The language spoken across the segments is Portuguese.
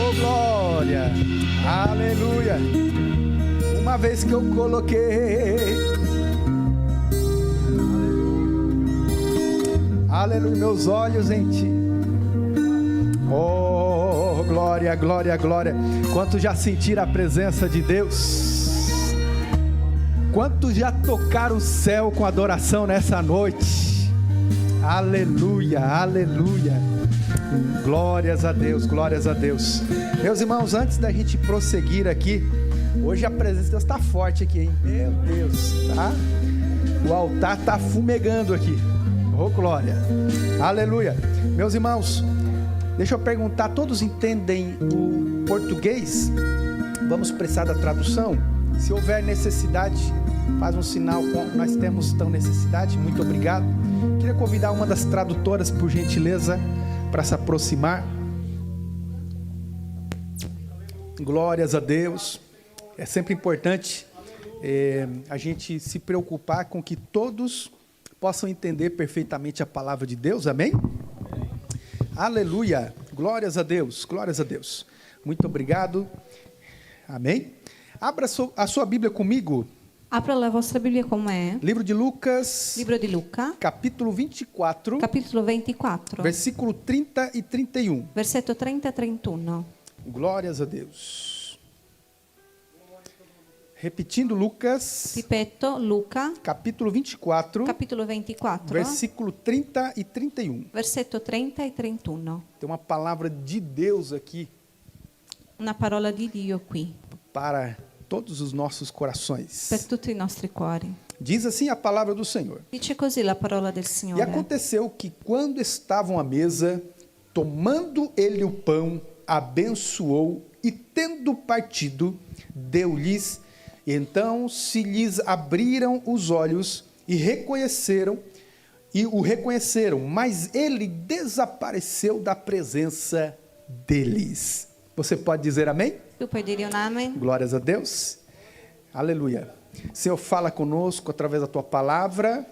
Oh, glória, aleluia. Uma vez que eu coloquei, aleluia, meus olhos em ti. Oh, glória, glória, glória. Quantos já sentiram a presença de Deus? Quantos já tocaram o céu com adoração nessa noite? Aleluia, aleluia. Glórias a Deus, glórias a Deus. Meus irmãos, antes da gente prosseguir aqui, hoje a presença de Deus está forte aqui, hein? Meu Deus, tá? O altar está fumegando aqui. Oh, glória, aleluia. Meus irmãos, deixa eu perguntar, todos entendem o português? Vamos precisar da tradução? Se houver necessidade, faz um sinal, nós temos tão necessidade, muito obrigado. Queria convidar uma das tradutoras, por gentileza, para se aproximar. Glórias a Deus. É sempre importante a gente se preocupar com que todos possam entender perfeitamente a palavra de Deus, amém? Aleluia, glórias a Deus, glórias a Deus. Muito obrigado, amém? Abra a sua Bíblia comigo. Apra la vostra Bibbia con me. Livro de Lucas. Libro di Luca. Capítulo 24. Capítulo 24. Versículo 30 e 31. Versetto 30 e 31. Glórias a Deus. Repetindo, Lucas. Ripeto, Luca. Capítulo 24. Capítulo 24. Versículo 30 e 31. Versetto 30 e 31. Tem uma palavra de Deus aqui. Una parola di Dio qui. Para todos os nossos corações. Per tutti i nostri cuori. Diz assim a palavra do Senhor. Dice così la parola del E Signore. aconteceu que quando estavam à mesa, tomando ele o pão, abençoou e tendo partido, deu-lhes. Então se lhes abriram os olhos e o reconheceram, mas ele desapareceu da presença deles. Você pode dizer amém? Tu puoi dire un amen? Glórias a Deus. Aleluia. Senhor, fala conosco através da tua palavra,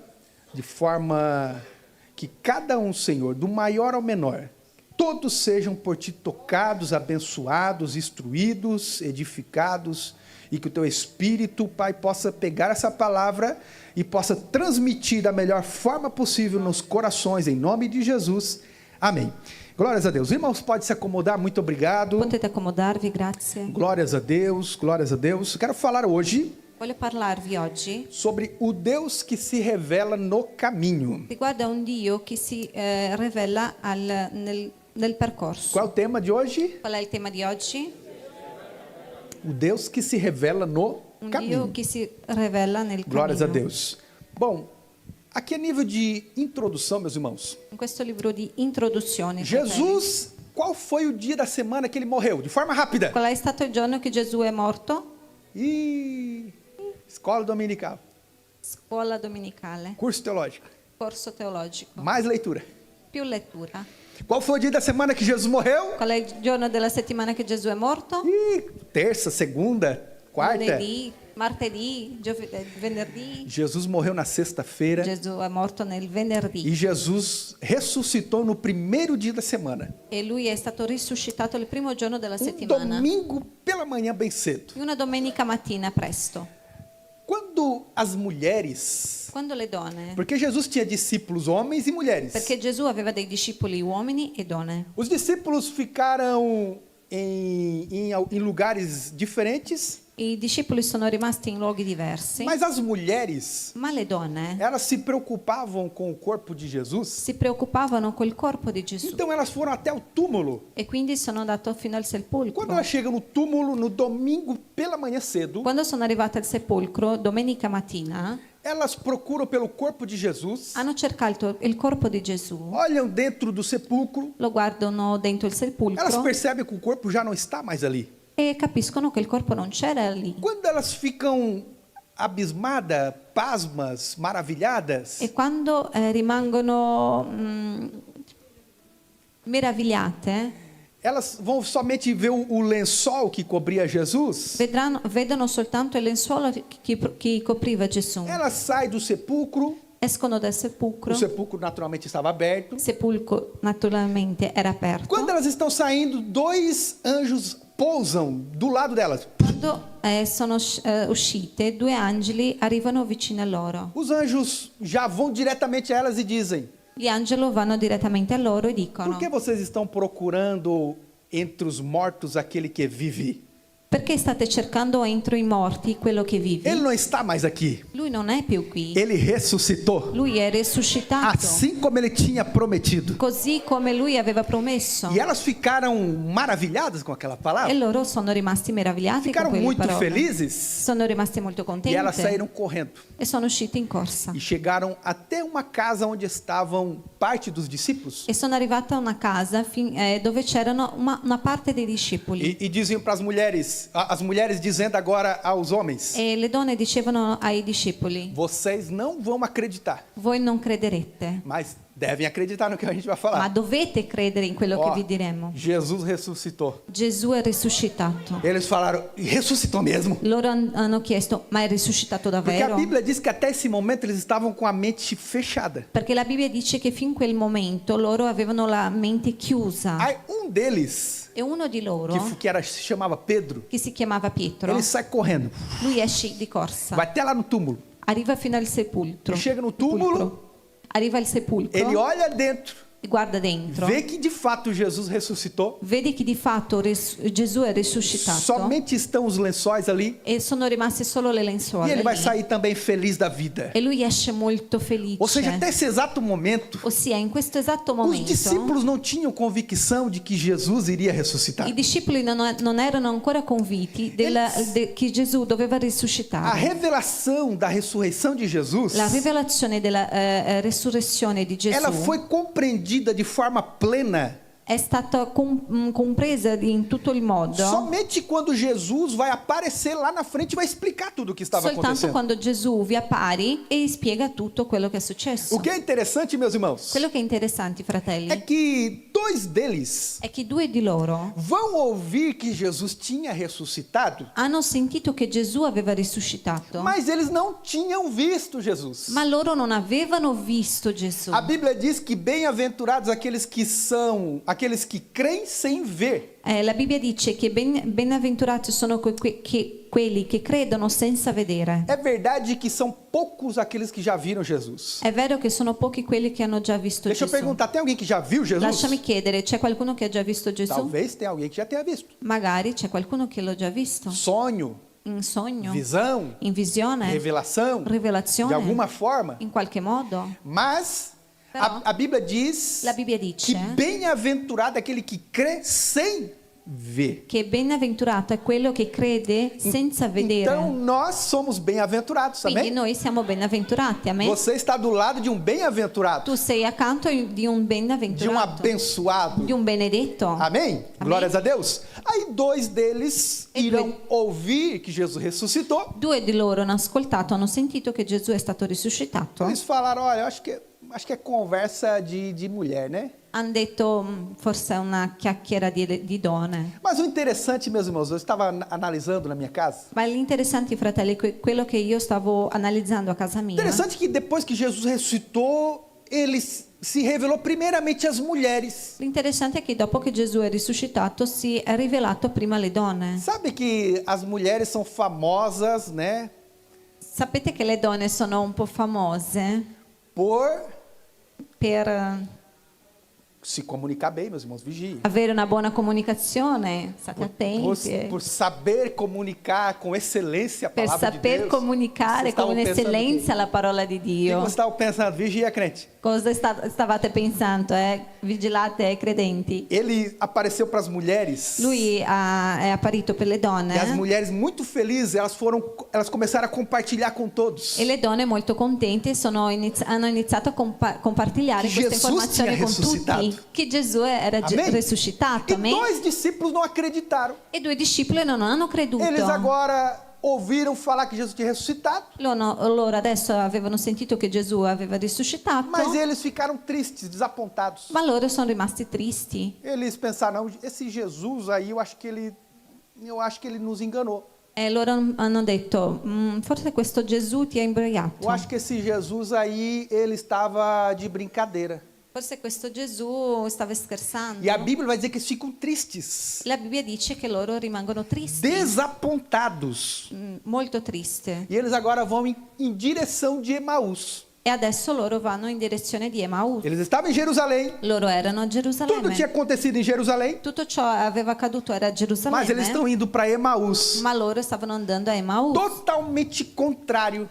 de forma que cada um, Senhor, do maior ao menor, todos sejam por ti tocados, abençoados, instruídos, edificados, e que o teu Espírito, Pai, possa pegar essa palavra e possa transmitir da melhor forma possível nos corações, em nome de Jesus. Amém. Glórias a Deus. Irmãos, pode se acomodar, muito obrigado. Potete accomodarvi, grazie. Glórias a Deus, glórias a Deus. Quero falar hoje Voglio parlarvi oggi sobre o Deus que se revela no caminho. riguardo a un Dio che si rivela nel percorso. Qual é o tema de hoje? Qual è il tema di oggi? O Deus que se revela no Un caminho. Dio che si rivela nel Glórias a cammino. Deus. Bom, aqui a nível de introdução, meus irmãos. In questo libro di introduzione, Jesus, qual foi o dia da semana que ele morreu? De forma rápida. qual è stato il giorno che Gesù è morto? Escola dominical. Scuola domenicale, Curso teológico. corso teologico, Mais leitura. più lettura. Qual foi o dia da semana que Jesus morreu? Qual è il giorno della settimana che Gesù è morto? Terça, segunda, quarta. Lunedì, martedì, venerdì. Jesus morreu na sexta-feira. Gesù è morto nel venerdì E Jesus ressuscitou no primeiro dia da semana. e lui è stato risuscitato il primo giorno della Um settimana, domingo pela manhã bem cedo. una domenica mattina presto. Quando as mulheres, Quando le donne, porque Jesus tinha discípulos homens e mulheres. perché Gesù aveva dei discepoli uomini e donne. Os discípulos ficaram em lugares diferentes, I discepoli sono rimasti in luoghi diversi, mas as mulheres, ma le donne elas se preocupavam com o corpo de Jesus. si preoccupavano col corpo di Gesù Então elas foram até o túmulo. e quindi sono andato fino al Quando sepolcro. elas chegam no túmulo no domingo pela manhã cedo, Quando sono arrivate al sepolcro domenica mattina, elas procuram pelo corpo de Jesus, hanno cercato il corpo di Gesù, olham dentro do sepulcro, lo guardano dentro il elas sepolcro percebem que o corpo já não está mais ali. e capiscono che il corpo non c'era lì. Quando elas ficam abismadas, pasmas, maravilhadas, E quando rimangono meravigliate, elas vão somente ver o lençol que cobria Jesus. vedono soltanto il lenzuolo che copriva Gesù. Ela sai do sepulcro, escono dal O sepolcro. sepulcro naturalmente estava aberto. Il sepolcro naturalmente era aperto. Quando elas estão saindo, 2 anjos pousam do lado delas. Quando sono uscite, 2 angeli arrivano vicino a loro. Os anjos já vão diretamente a elas e dizem: Gli angeli vanno direttamente a loro e dicono: por que vocês estão procurando entre os mortos aquele que vive? perché state cercando entro i morti quello che vive? Ele não está mais aqui. Lui non è più qui. Ele ressuscitou. Lui è risuscitato. Assim como ele tinha prometido. Così come lui aveva promesso. E elas ficaram maravilhadas com aquela E palavra. loro sono rimasti meravigliati Ficaram con quelle muito parole. felizes. Sono rimasti molto E elas contenti saíram correndo. e sono usciti in corsa. E chegaram até uma casa onde estavam parte dos discípulos. E sono arrivata a una casa dove c'erano una parte dei discepoli. E diziam para as mulheres dizendo agora aos homens: E le donne dicevano ai discepoli: vocês não vão acreditar, voi non crederete, mas devem acreditar no que a gente vai ma falar. dovete credere in quello che Ó, vi diremo. Jesus ressuscitou. Gesù è risuscitato. Eles falaram: ressuscitou mesmo? Loro hanno chiesto: ma è risuscitato Porque a davvero? Bíblia diz que até esse momento eles estavam com a mente fechada. Perché la Bibbia dice che fin quel momento loro avevano la mente chiusa. Aí deles, E uno di loro, se chamava Pedro, che si chiamava Pietro, ele sai correndo, lui esce di corsa, vai até lá no túmulo. arriva fino al sepolcro. E chega no túmulo. Sepolcro. Arriva al sepolcro, Ele olha dentro, e guarda dentro, vê que de fato Jesus ressuscitou. vede che di fatto Gesù è risuscitato. Somente estão os lençóis ali. E sono rimaste solo le E lenzuola ele vai lì. sair também feliz da vida. E lui esce molto felice. Ou seja, até esse exato momento, Ossia, in questo esatto os momento, discípulos não tinham convicção de que Jesus iria ressuscitar. i discepoli non erano ancora convinti che Gesù doveva A risuscitare. revelação da ressurreição de Jesus, La rivelazione della resurrezione di Gesù ela foi compreendida de forma plena è stata compresa in tutto il modo somente quando Jesus vai aparecer lá na frente e vai explicar tudo o que estava soltanto acontecendo. quando Gesù vi appare e spiega tutto quello che è successo. O que é interessante, meus irmãos, Quello che è interessante, fratelli, é que 2 deles è che 2 di loro vão ouvir que Jesus tinha ressuscitado, hanno sentito che Gesù aveva risuscitato, mas eles não tinham visto Jesus. ma loro non avevano visto Gesù. A Bíblia diz que bem-aventurados aqueles que creem sem ver. La Bibbia dice che benaventurati sono quelli che credono senza vedere. É verdade que são poucos aqueles que já viram Jesus. È vero che sono pochi quelli che hanno già visto Deixa eu Gesù. perguntar, tem alguém que já viu Jesus? Lasciami chiedere, c'è qualcuno che ha già visto Gesù? Talvez tenha alguém que já tenha visto. Magari c'è qualcuno che l'ha già visto. Sonho, In sogno, visão, in visione, revelação, rivelazione, de alguma forma. in qualche modo. Mas Però, a Bíblia diz la Bibbia que dice bem-aventurado é aquele que crê sem ver. che benaventurato è quello che crede senza vedere. Então nós somos bem-aventurados, Quindi amém? noi siamo benaventurati, amen? Você está do lado de um bem-aventurado, Tu sei accanto di un de um benaventurato, abençoado. di un benedetto. Amém? Glórias a Deus. Aí 2 deles E irão due- ouvir que Jesus ressuscitou. 2 di loro hanno ascoltato, hanno sentito che Gesù è stato risuscitato. Eles falaram, olha, acho que é conversa de mulher, né? Hanno detto forse è una chiacchiera di donne. Mas o interessante, meus irmãos, eu estava analisando na minha casa. Ma l'interessante, fratelli, quello che io stavo analizzando a casa mia, Interessante que depois que Jesus ressuscitou, ele se revelou primeiramente às mulheres. l'interessante è che dopo che Gesù è risuscitato si è rivelato prima alle donne. Sabe que as mulheres são famosas, né? Sapete che le donne sono un po' famose per se comunicar bem, meus irmãos, vigiem. avere una buona comunicazione, state attenti. Por saber comunicar com excelência a Per palavra de saper Deus. comunicare Vocês estavam con pensando eccellenza o la parola di quê? O que Dio. você estava pensando? Vigia, crente. Cosa stavate pensando? Vigilate, credenti. Ele apareceu para as mulheres. Lui è apparito per le donne E as mulheres muito felizes, elas começaram a compartilhar com todos. e le donne molto contente hanno iniziato a compartilhare Che questa Jesus informazione tinha con ressuscitato. tutti, che Gesù era Amém? risuscitato. E Amen? 2 discípulos não acreditaram. E 2 discepoli non hanno creduto. Eles agora ouviram falar que Jesus tinha ressuscitado, Loro adesso avevano sentito che Gesù aveva risuscitato, mas eles ficaram tristes, desapontados. ma loro sono rimasti tristi. Eles pensaram, não, esse Jesus aí, eu acho que ele nos enganou. E loro hanno detto, forse questo Gesù ti ha imbrogliato. Eu acho que esse Jesus aí, ele estava de brincadeira. Forse questo Gesù stava scherzando. E a Bíblia vai dizer que eles ficam tristes, La Bibbia dice che loro rimangono tristi, desapontados. molto tristi. E eles agora vão em direção de Emaús. E adesso loro vanno in direzione di Emaus. Eles estavam em Jerusalém. Loro erano a Tudo Gerusalemme. tinha acontecido em Jerusalém. Tutto ciò aveva accaduto era a Mas eles Gerusalemme, estão indo para Emaús. ma loro stavano andando a Emaus. Totalmente contrário.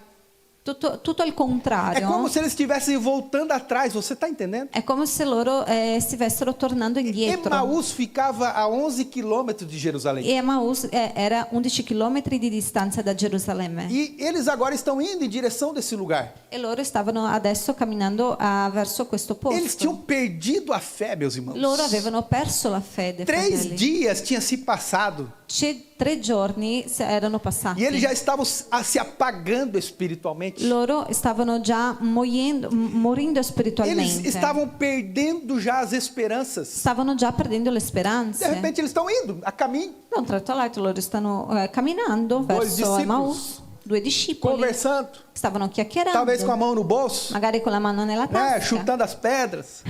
Tutto al É contrario. como se eles estivessem voltando atrás. Você está entendendo? È come se loro stessero tornando indietro. Emaús ficava a 11 quilômetros de Jerusalém. E Emaus era 11 chilometri di distanza da Gerusalemme. E eles agora estão indo em direção desse lugar. E loro stavano adesso camminando verso questo Eles tinham posto. perdido a fé, meus irmãos. Loro avevano perso la fede, 3 fratelli. dias tinha se passado. 3 giorni erano passati. E eles já estavam se apagando espiritualmente. Loro stavano già morendo Eles spiritualmente. estavam perdendo já as esperanças. Stavano già perdendo le De speranze. repente eles estão indo a caminho, Da un tratto all'altro loro stanno camminando verso discepoli. Emaus. 2 discepoli conversando, stavano chiacchierando. talvez com a mão no bolso, Magari con la mano nella né, tasca. chutando as pedras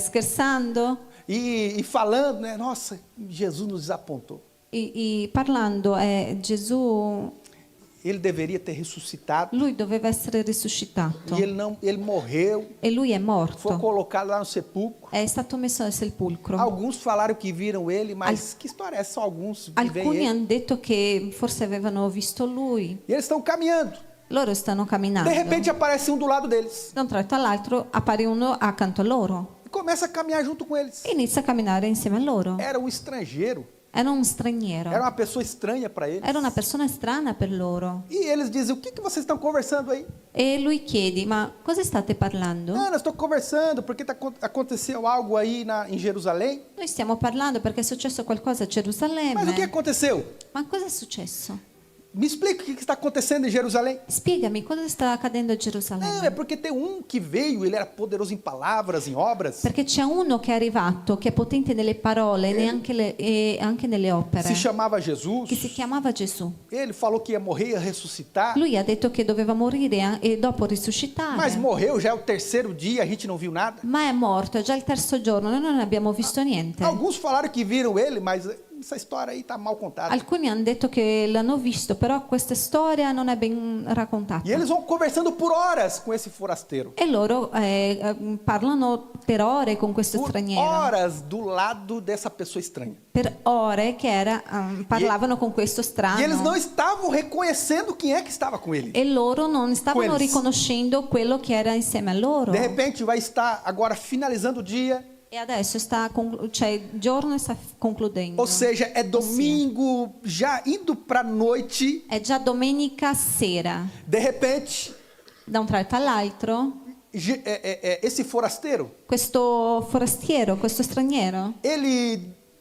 Scherzando e falando, né? Nossa, Jesus nos desapontou. e parlando. Gesù, Ele deveria ter ressuscitado lui doveva essere risuscitato. e ele morreu, E lui è foi morto. colocado lá no sepulcro. È stato messo nel sepolcro. Alguns falaram que viram ele, mas que história é essa? Só alguns que veem Alcuni ele. hanno detto che forse avevano visto lui. E eles estão caminhando. Loro stanno camminando. De repente aparece um do lado deles Da un tratto all'altro appare uno accanto a loro e começa a caminhar junto com eles. e inizia a camminare insieme a loro. Era um estrangeiro, Era un straniero. era uma pessoa estranha para eles. Era una persona strana per loro. E eles dizem: o que vocês estão conversando aí? E lui chiede, ma cosa state parlando? Não, nós estamos conversando porque aconteceu algo aí em Jerusalém. Noi stiamo parlando perché è successo qualcosa a Mas o que Gerusalemme. aconteceu? Ma cosa è successo? Me explica o que está acontecendo em Jerusalém. Spiegami cosa sta accadendo a Não, é Gerusalemme. porque tem um que veio, ele era poderoso em palavras, em obras. Perché c'è uno che è arrivato, che è potente nelle parole e anche nelle opere, Se chamava che Jesus. si chiamava Gesù. Ele falou que ia morrer, ia ressuscitar. Lui ha detto che doveva morire e dopo Mas risuscitare. morreu, já é o terceiro dia, a gente não viu nada. Ma è morto, è già il 3° giorno, noi non abbiamo visto niente. Alguns falaram que viram ele, mas essa história aí está mal contada. Alcuni hanno detto che l'hanno visto, però questa storia non è ben raccontata. E eles vão conversando por horas com esse forasteiro. E loro parlano per ore con questo Por straniero. horas do lado dessa pessoa estranha. Per ore che parlavano con questo strano. E eles não estavam reconhecendo quem é que estava com ele. E loro non stavano Quelli. riconoscendo quello che era insieme a loro. De repente vai estar agora finalizando o dia. E adesso il giorno sta concludendo. Ou seja, é domingo, já indo para a noite. È già domenica sera. De repente, Da un tratto all'altro, esse forasteiro, questo forastiero, questo straniero,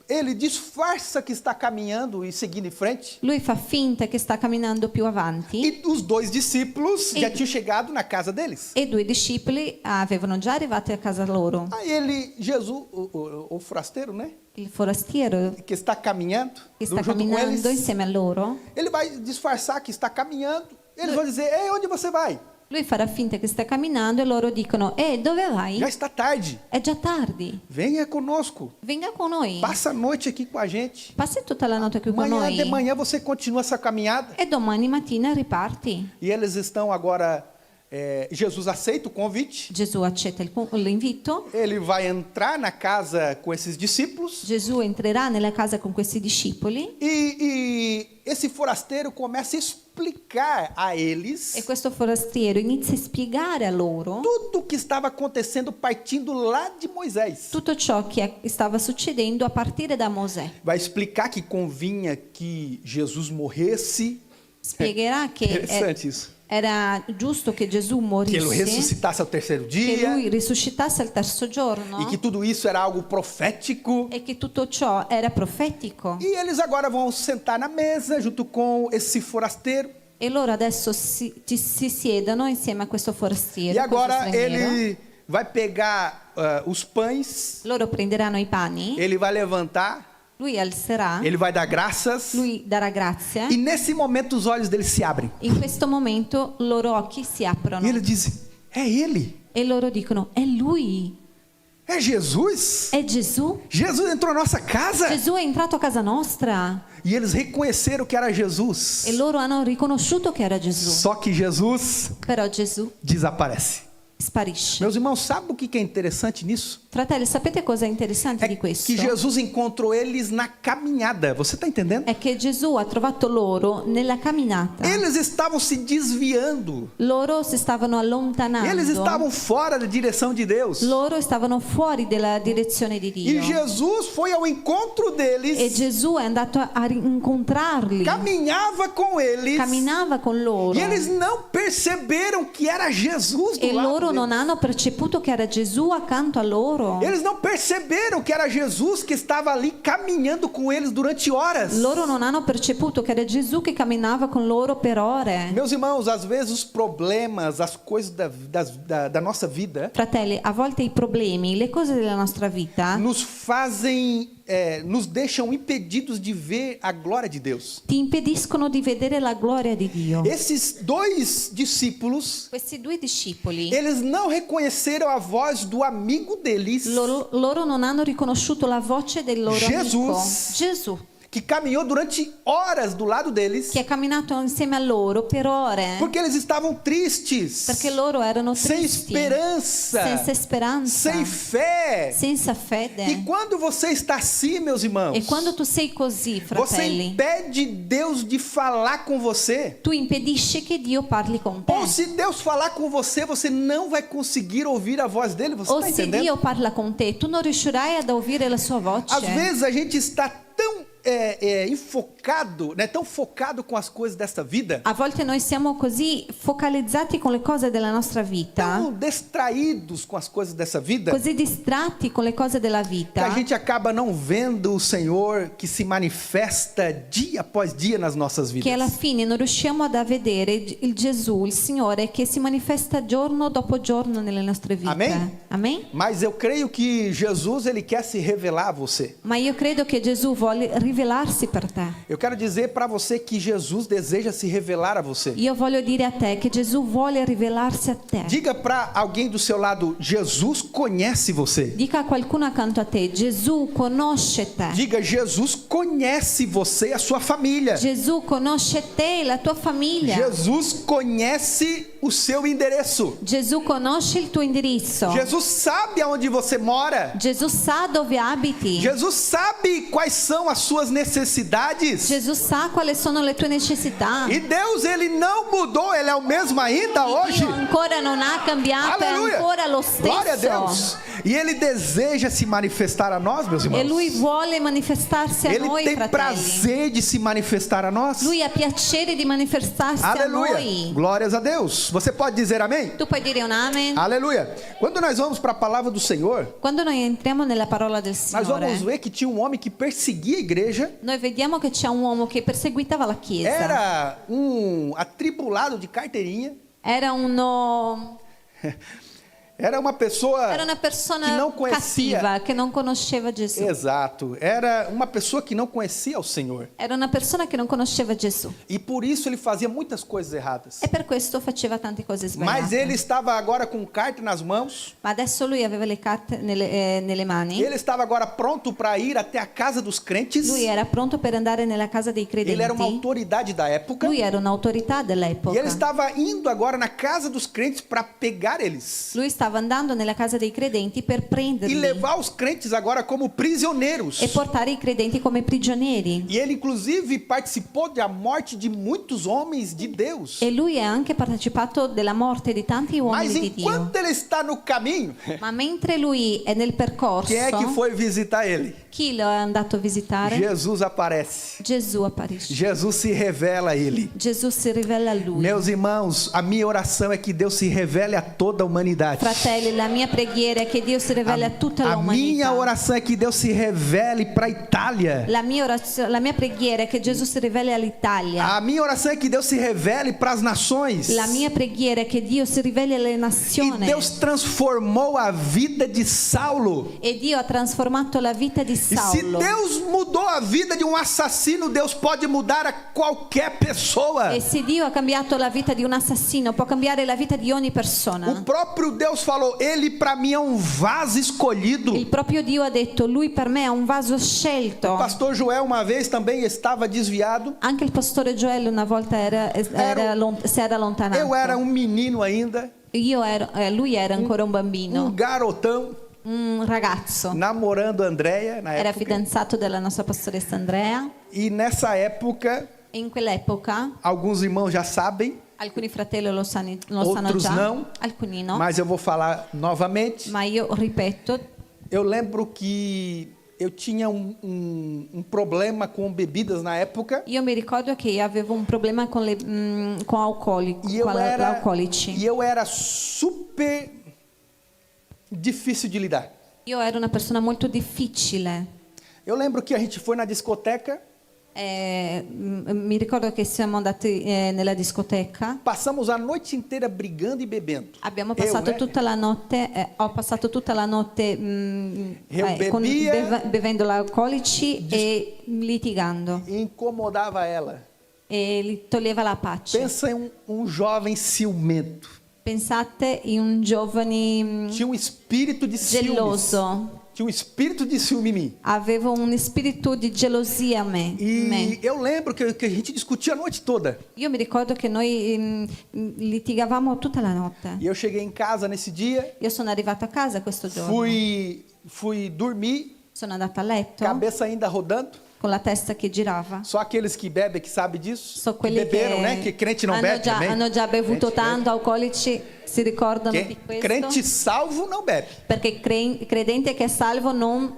ele disfarça que está caminhando e seguindo em frente. lui fa finta che sta camminando più avanti. E os 2 discípulos E- já tinham chegado na casa deles. E 2 discepoli avevano già arrivati a casa loro. Aí ele, Jesus, o forasteiro, né? Il forastiero Que está caminhando che sta junto com camminando eles. insieme a loro, Ele vai disfarçar que está caminhando. Eles vão dizer: ei, onde você vai? lui farà finta che sta camminando e loro dicono: dove vai? Já está tarde. È già tardi, Venha conosco. venga con noi. Passa a noite aqui com a gente. Passi tutta la notte qui con Amanhã noi de manhã você continua essa caminhada. e domani mattina riparti. E eles estão agora. Jesus aceita o convite. Gesù accetta l'invito. Ele vai entrar na casa com esses discípulos. Gesù entrerà nella casa con questi discepoli E esse forasteiro começa a explicar a eles e questo forastiero inizia a spiegare a loro tudo o que estava acontecendo partindo lá de Moisés. tutto ciò che stava succedendo a partire da Mosè. Vai explicar que convinha que Jesus morresse. Spiegherà che Interessante isso. era giusto che Gesù Que ele morisse, ressuscitasse ao terceiro che dia. lui risuscitasse al 3° giorno E que tudo isso era algo profético. e che tutto ciò era profetico. E eles agora vão sentar na mesa junto com esse forasteiro. E loro adesso si siedono insieme a questo forastiero. E agora questo straniero. ele vai pegar os pães, Loro prenderanno i pani, ele vai levantar, lui alzerà, ele vai dar graças, lui darà grazia. e nesse momento os olhos dele se abrem. In questo momento i loro occhi si aprono E ele diz: é ele, e loro dicono: è lui, é Jesus. è Gesù. Jesus entrou na nossa casa. Gesù è entrato a casa nostra E eles reconheceram que era Jesus. e loro hanno riconosciuto che era Gesù. Só que Jesus Però Gesù desaparece. sparisce. Meus irmãos, sabe o que é interessante nisso? Fratelli, sapete cosa è interessante É di questo? que Jesus encontrou eles na caminhada. Você está entendendo? È che Gesù ha trovato loro nella camminata. Eles estavam se desviando. Loro si stavano allontanando. Eles estavam fora da direção de Deus. Loro stavano fuori dalla direzione di E Dio. Jesus foi ao encontro deles, E Gesù è andato a incontrarli. caminhava com eles, Camminava con loro. e eles não perceberam que era Jesus do E lado loro non deles. hanno perceputo che era Gesù accanto a loro. Eles não perceberam que era Jesus que estava ali caminhando com eles durante horas. Loro non hanno perceputo che era Gesù che camminava con loro per ore. Meus irmãos, às vezes os problemas, as coisas da nossa vida Fratelli, a volte i problemi, le cose della nostra vita nos fazem, nos deixam impedidos de ver a glória de Deus. ti impediscono di vedere la gloria di Dio. Esses dois discípulos, Questi due discepoli, eles não reconheceram a voz do amigo deles, loro non hanno riconosciuto la voce del loro Jesus. amico Gesù, que caminhou durante horas do lado deles, che ha camminato insieme a loro per ore, porque eles estavam tristes, perché loro erano sem tristi, esperança, senza speranza, sem fé. senza E fede. quando você está assim, meus irmãos, E quando tu sei così, você fratelli, impede Deus de falar com você. tu impedisci che Dio parli con te. Ou se Deus falar com você, você não vai conseguir ouvir a voz dele. Você O está se entendendo? Dio parla con te, tu non riuscirai ad ouvire la sua voce. Às vezes a gente está tão enfocado, né, tão focado com as coisas desta vida, A volte noi siamo così focalizzati con le cose della nostra vita, tão distraídos com as coisas dessa vida, così distratti con le cose della que a vita, gente acaba não vendo o Senhor que se manifesta dia após dia nas nossas vidas. che alla fine non riusciamo ad vedere il Gesù, il Signore, che si manifesta giorno dopo giorno nelle nostre vite. Amém? Amen? Mas eu creio que Jesus, ele quer se revelar a você. Ma io credo che Gesù vuole rivelarsi per te. Eu quero dizer para você que Jesus deseja se revelar a você. Io voglio dire a te che Gesù vuole rivelarsi a te. Diga para alguém do seu lado: Jesus conhece você. Dica a qualcuno accanto a te: Gesù conosce te. Diga: Jesus conhece você e a sua família. Gesù conosce te e la tua famiglia. Jesus conhece o seu endereço. Gesù conosce il tuo indirizzo. Jesus sabe aonde você mora. Gesù sa dove abiti. Jesus sabe quais são as suas necessidades. Gesù sa quali sono le tue necessità. E Deus, ele não mudou, ele é o mesmo ainda hoje. Dio ancora non ha cambiato, è Aleluia. ancora lo Glória a Deus. stesso. E ele deseja se manifestar a nós, meus irmãos. E lui vuole manifestarsi a Ele noi, tem fratelli. prazer de se manifestar a nós. Lui ha piacere di manifestarsi a Aleluia. noi. Glórias a Deus. Você pode dizer amém? Tu puoi dire un amen? Aleluia. Quando nós vamos para a palavra do Senhor, Quando noi entriamo nella parola del nós vamos Signore, ver que tinha um homem que perseguia a igreja. noi vediamo che c'è un uomo che perseguitava la Chiesa. Era um atribulado de carteirinha. Era uno... Era uma pessoa Era una persona que não conhecia. cattiva che non conosceva Gesù. Exato. Era uma pessoa que não conhecia o Senhor. Era una persona che non conosceva Gesù. E por isso ele fazia muitas coisas erradas. E per questo faceva tante cose sbagliate. Mas ele estava agora com carta nas mãos. Ma adesso lui aveva le carte nelle mani. Ele estava agora pronto para ir até a casa dos crentes. Lui era pronto per andare nella casa dei credenti. Ele era uma autoridade da época. Lui era un'autorità dell'epoca. E ele estava indo agora na casa dos crentes para pegar eles. Lui stava andando nella casa dei credenti per E prenderli levar os crentes agora como prisioneiros. e portare i credenti come prigionieri. E ele inclusive participou da morte de muitos homens de Deus. E lui ha anche partecipato della morte di tanti uomini Mas di Dio. enquanto ele está no caminho, Ma mentre lui è nel percorso, quem é que foi visitar ele? chi lo è andato a visitare? Jesus aparece. Gesù apparisce. Jesus se revela a ele. Gesù si rivela a lui. Meus irmãos, a minha oração é que Deus se revele a toda a humanidade. fratelli, la mia preghiera è che Dio si riveli a tutta A minha l'umanità. oração é que Deus se revele para a Itália. La mia preghiera è che Gesù si riveli all'Italia. A minha oração é que Deus se revele para as nações. La mia preghiera è che Dio si riveli alle E nazioni. Deus transformou a vida de Saulo. E Dio ha trasformato la vita di E se Saulo. Deus mudou a vida de um assassino, Deus pode mudar a qualquer pessoa. E se Dio ha cambiato la vita di un assassino, può cambiare la vita di ogni persona. O próprio Deus falou: ele para mim é um vaso escolhido. Il proprio Dio ha detto, lui per me è un vaso O scelto. pastor Joel uma vez também estava desviado. Anche il pastore Gioello una volta si era allontanato. Eu era um menino ainda, Lui era ancora un bambino, garotão, un ragazzo. namorando Andréia na Era época. fidanzato della nostra pastoressa Andrea. E nessa época, E in quell'epoca, alguns irmãos já sabem, alcuni fratelli lo sanno outros già, não, alcuni no. mas eu vou falar novamente. Ma io ripeto, Eu lembro que eu tinha um problema com bebidas na época. io mi ricordo che io avevo un problema con E eu l'alcolici. era super difícil de lidar. Io ero una persona molto difficile. Eu lembro que a gente foi na discoteca, Mi ricordo che siamo andati nella discoteca. passamos a noite inteira brigando e bebendo. Abbiamo passato né? tutta la notte, ho passato tutta la notte bevia, bevendo alcolici e litigando. E incomodava ela. E gli toglieva la pace. Pensa em um jovem ciumento. Pensate in un giovane Tinha um espírito de ciúmes. geloso. Tinha um espírito de ciúme em mim. Avevo un spirito di gelosia a me. E eu lembro que a gente discutia a noite toda. Io mi ricordo che noi litigavamo tutta la notte. E eu cheguei em casa nesse dia, Io sono arrivata a casa questo giorno. fui dormir, Sono andata a letto cabeça ainda rodando. con la testa che girava. Só aqueles que bebem que sabem disso. So Que quelli beberam, né? Que crente não bebe também. hanno già bevuto Crente tanto, alcolici si ricordano di bebe. questo. Crente salvo não bebe. Perché credente che è salvo non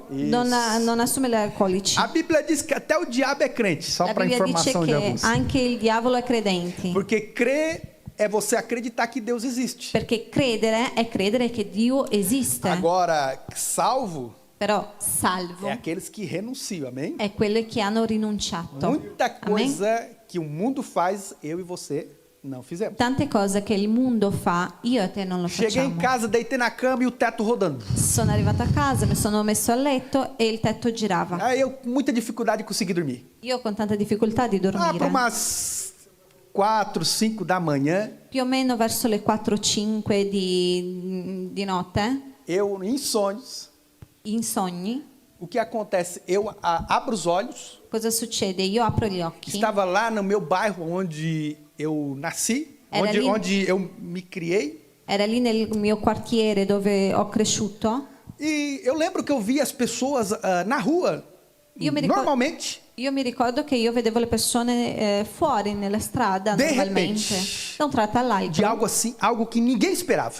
assume gli alcolici. A Bíblia diz que até o diabo é crente, só La para Bibbia dice informação de che alguns. anche il diavolo è credente. Porque crer é você acreditar que Deus existe. Perché credere è credere che Dio esiste. Agora, salvo Però salvo é aqueles que renunciam, amém? è quelli che hanno rinunciato. Muita Amen? coisa que o mundo faz, eu e você não fizemos. Tante cose che il mondo fa, io e te non lo Cheguei em facciamo. casa, deitei na cama e o teto rodando. Sono arrivata a casa, mi sono messo a letto e il tetto girava. Aí eu com muita dificuldade consegui dormir. Io con tanta difficoltà di Para dormire. umas 4, 5 da manhã, Più o meno verso le 4-5 di notte, eu em sonhos, in sogni, o que acontece? Eu abro os olhos, cosa succede? Io apro gli occhi. estava lá no meu bairro onde eu nasci, Era ali- onde eu me criei. Era lì nel mio quartiere dove ho cresciuto. E eu lembro que eu via as pessoas na rua, Io mi ricordo- normalmente, Io mi ricordo che io vedevo le persone fuori nella strada De normalmente, repente. da un tratto de all'altro, algo assim, algo que ninguém esperava.